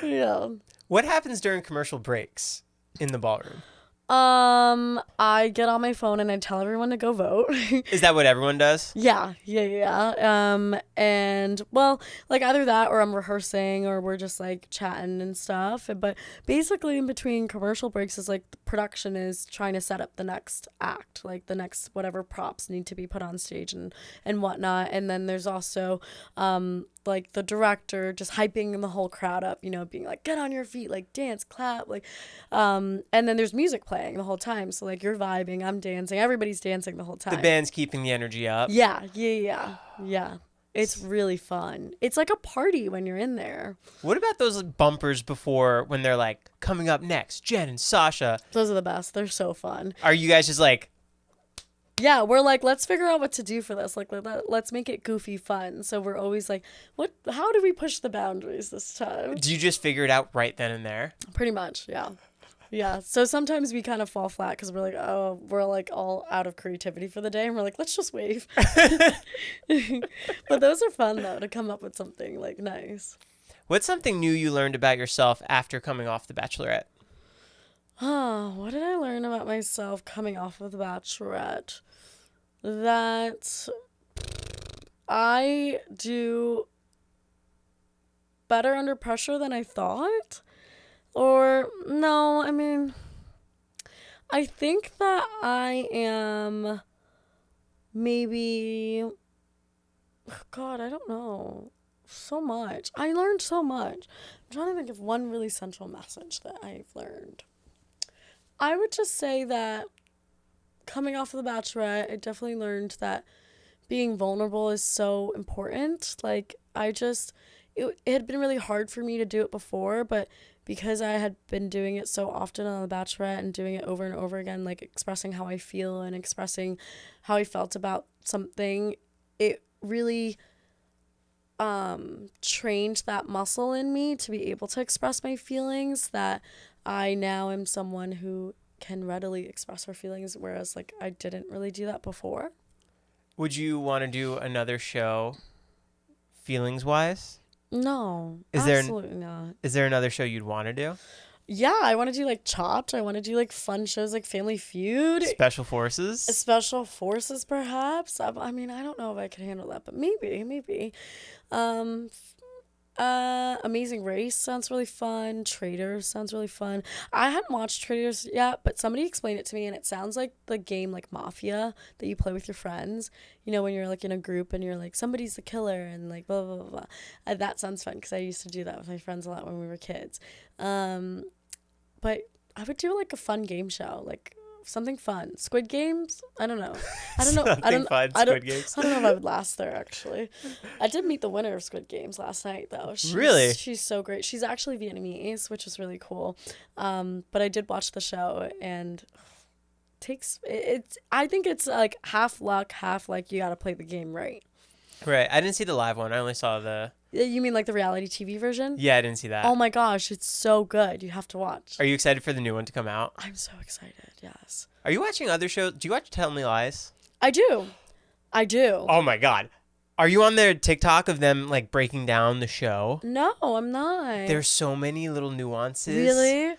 Yeah.
What happens during commercial breaks in the ballroom?
I get on my phone and I tell everyone to go vote.
Is that what everyone does?
Yeah. And well, like, either that or I'm rehearsing or we're just like chatting and stuff. But basically, in between commercial breaks is like the production is trying to set up the next act, like the next whatever props need to be put on stage and whatnot. And then there's also like the director just hyping the whole crowd up, you know, being like, get on your feet, like dance, clap, like, and then there's music playing the whole time. So like, you're vibing, I'm dancing, everybody's dancing the whole time.
The band's keeping the energy up.
Yeah. It's really fun. It's like a party when you're in there.
What about those bumpers before when they're like, coming up next, Jen and Sasha?
Those are the best. They're so fun.
Are you guys just like...
Yeah, we're like, let's figure out what to do for this. Like, let's make it goofy fun. So we're always like, how do we push the boundaries this time?
Do you just figure it out right then and there?
Pretty much, yeah. Yeah, so sometimes we kind of fall flat because we're like, oh, we're like all out of creativity for the day. And we're like, let's just wave. But those are fun, though, to come up with something like nice.
What's something new you learned about yourself after coming off The Bachelorette?
Oh, what did I learn about myself coming off of The Bachelorette? That I do better under pressure than I thought. Or, no, I mean, I think that I am maybe, God, I don't know, so much. I learned so much. I'm trying to think of one really central message that I've learned. I would just say that coming off of The Bachelorette, I definitely learned that being vulnerable is so important. Like, it had been really hard for me to do it before, but because I had been doing it so often on The Bachelorette and doing it over and over again, like expressing how I feel and expressing how I felt about something, it really trained that muscle in me to be able to express my feelings, that I now am someone who can readily express her feelings, whereas like I didn't really do that before.
Would you want to do another show feelings-wise?
No, absolutely not.
Is there another show you'd want to do?
Yeah, I want to do like Chopped. I want to do like fun shows like Family Feud.
Special Forces?
Special Forces, perhaps. I mean, I don't know if I could handle that, but maybe. Amazing Race sounds really fun. Traitors sounds really fun. I hadn't watched Traitors yet, but somebody explained it to me, and it sounds like the game like Mafia that you play with your friends. You know, when you're like in a group and you're like, somebody's the killer and like blah, blah, blah, blah. That sounds fun because I used to do that with my friends a lot when we were kids. But I would do like a fun game show, like something fun. Squid Games? I don't know.
Squid Games.
I don't know if I would last there, actually. I did meet the winner of Squid Games last night, though.
Really?
She's so great. She's actually Vietnamese, which is really cool. But I did watch the show, and I think it's like half luck, half like you got to play the game right.
Right. I didn't see the live one. I only saw the...
You mean like the reality TV version?
Yeah, I didn't see that.
Oh my gosh, it's so good. You have to watch.
Are you excited for the new one to come out?
I'm so excited, yes.
Are you watching other shows? Do you watch Tell Me Lies?
I do.
Oh my God. Are you on their TikTok of them like breaking down the show?
No, I'm not.
There's so many little nuances.
Really?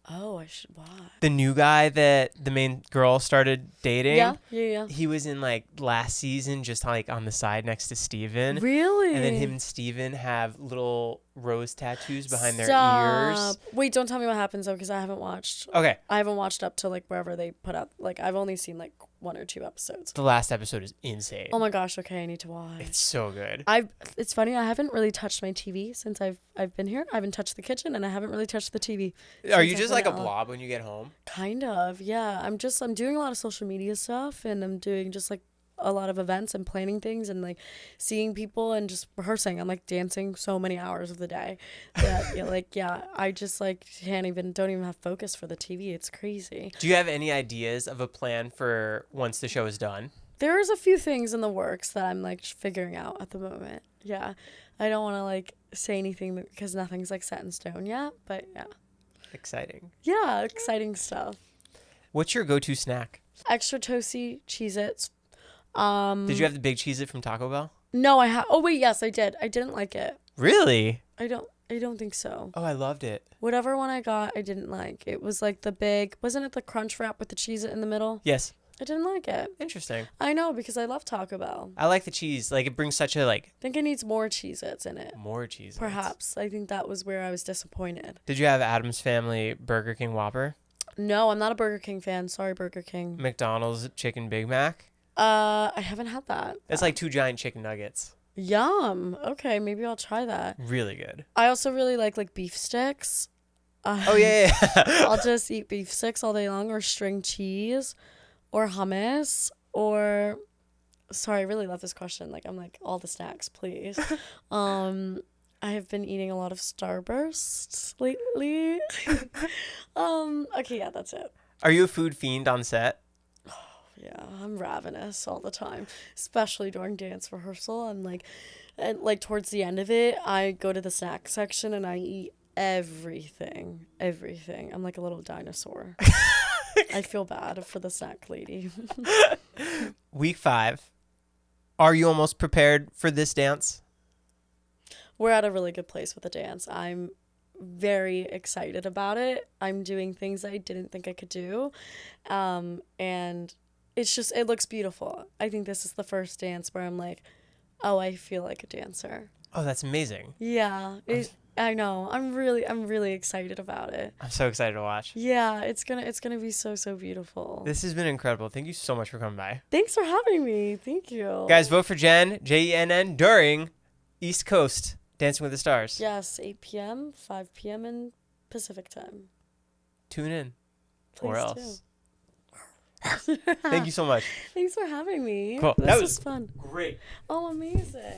Oh, I should watch.
The new guy that the main girl started dating.
Yeah.
He was in like last season, just like on the side next to Steven.
Really?
And then him and Steven have little rose tattoos behind their
Stop.
ears.
Wait, don't tell me what happens though, because I haven't watched.
Okay.
I haven't watched up to like wherever they put up. Like I've only seen like 1 or 2 episodes.
The last episode is insane.
Oh my gosh. Okay, I need to watch.
It's so good.
It's funny. I haven't really touched my TV since I've been here. I haven't touched the kitchen, and I haven't really touched the TV.
Are you
since
just
I've
like
been
a
out.
blob when you get home?
Kind of. Yeah. I'm doing a lot of social media stuff, and I'm doing just like a lot of events and planning things and like seeing people and just rehearsing. I'm like dancing so many hours of the day that I just like don't even have focus for the TV. It's crazy.
Do you have any ideas of a plan for once the show is done?
There's a few things in the works that I'm like figuring out at the moment. Yeah. I don't want to like say anything because nothing's like set in stone yet, but yeah.
Exciting.
Yeah, exciting stuff.
What's your go-to snack?
Extra toasty Cheez-Its.
Did you have the big Cheez-It from Taco Bell?
No, I have. Oh wait, yes, I did. I didn't like it.
Really?
I don't think so.
Oh, I loved it.
Whatever one I got, I didn't like. It was like the big, wasn't it the crunch wrap with the cheese in the middle?
Yes.
I didn't like it.
Interesting.
I know because I love Taco Bell.
I like the cheese. Like it brings such a
I think it needs more Cheez-Its in it.
more cheese.
Perhaps. I think that was where I was disappointed.
Did you have Adam's Family Burger King Whopper?
No, I'm not a Burger King fan. Sorry, Burger King.
McDonald's Chicken Big Mac?
I haven't had that.
It's like 2 giant chicken nuggets.
Yum. Okay, maybe I'll try that.
Really good.
I also really like beef sticks.
Oh yeah.
I'll just eat beef sticks all day long, or string cheese, or hummus, or sorry, I really love this question. Like I'm like all the snacks, please. I have been eating a lot of Starbursts lately. Okay, yeah, that's it.
Are you a food fiend on set?
Yeah, I'm ravenous all the time, especially during dance rehearsal. I'm like, and like towards the end of it, I go to the snack section and I eat everything. I'm like a little dinosaur. I feel bad for the snack lady.
Week 5. Are you almost prepared for this dance?
We're at a really good place with the dance. I'm very excited about it. I'm doing things I didn't think I could do. And it looks beautiful. I think this is the first dance where I'm like, oh, I feel like a dancer.
Oh, that's amazing.
Yeah, I know. I'm really excited about it.
I'm so excited to watch.
Yeah, it's gonna be so beautiful.
This has been incredible. Thank you so much for coming by.
Thanks for having me. Thank you.
Guys, vote for Jen, JENN, during East Coast Dancing with the Stars.
Yes, 8 p.m., 5 p.m. in Pacific time.
Tune in.
Please
or
do.
else. Thank you so much.
Thanks for having me.
Cool.
This
That
was
was
fun.
Great.
Oh, amazing.